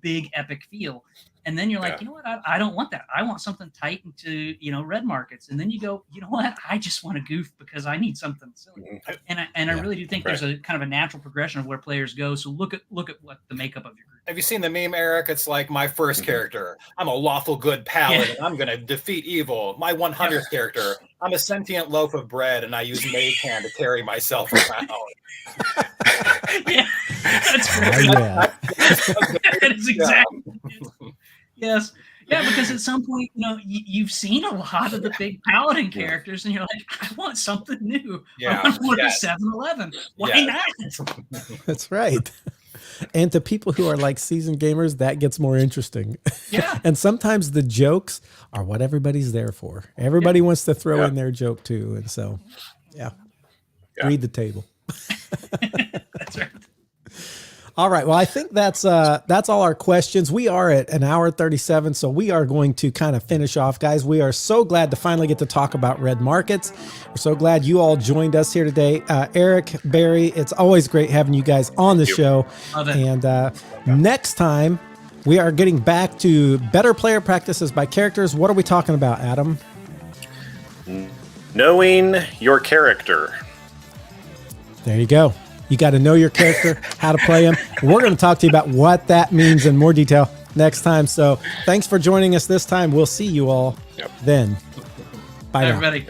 big epic feel. And then you're like, you know what? I don't want that. I want something tight into, red markets. And then you go, you know what? I just want to goof because I need something silly. And I really do think there's a kind of a natural progression of where players go. So look at what the makeup of your group. Have you seen the meme, Eric? It's like my first character. I'm a lawful good paladin. I'm going to defeat evil. My 100th character. I'm a sentient loaf of bread, and I use mage hand to carry myself around. Yeah, that's great. That is exactly. Yes. Yeah, because at some point, you've seen a lot of the big paladin characters, and you're like, I want something new. I want more of 7-Eleven. Why not? That's right. And to people who are like seasoned gamers, that gets more interesting. Yeah. And sometimes the jokes are what everybody's there for. Everybody wants to throw in their joke too. And so, read the table. That's right. All right. Well, I think that's all our questions. We are at an hour 37, so we are going to kind of finish off, guys. We are so glad to finally get to talk about red markets. We're so glad you all joined us here today. Eric, Barry, it's always great having you guys on the show. Love it. And next time, we are getting back to better player practices by characters. What are we talking about, Adam? Knowing your character. There you go. You got to know your character, how to play him. We're going to talk to you about what that means in more detail next time. So thanks for joining us this time. We'll see you all then. Bye now. Everybody.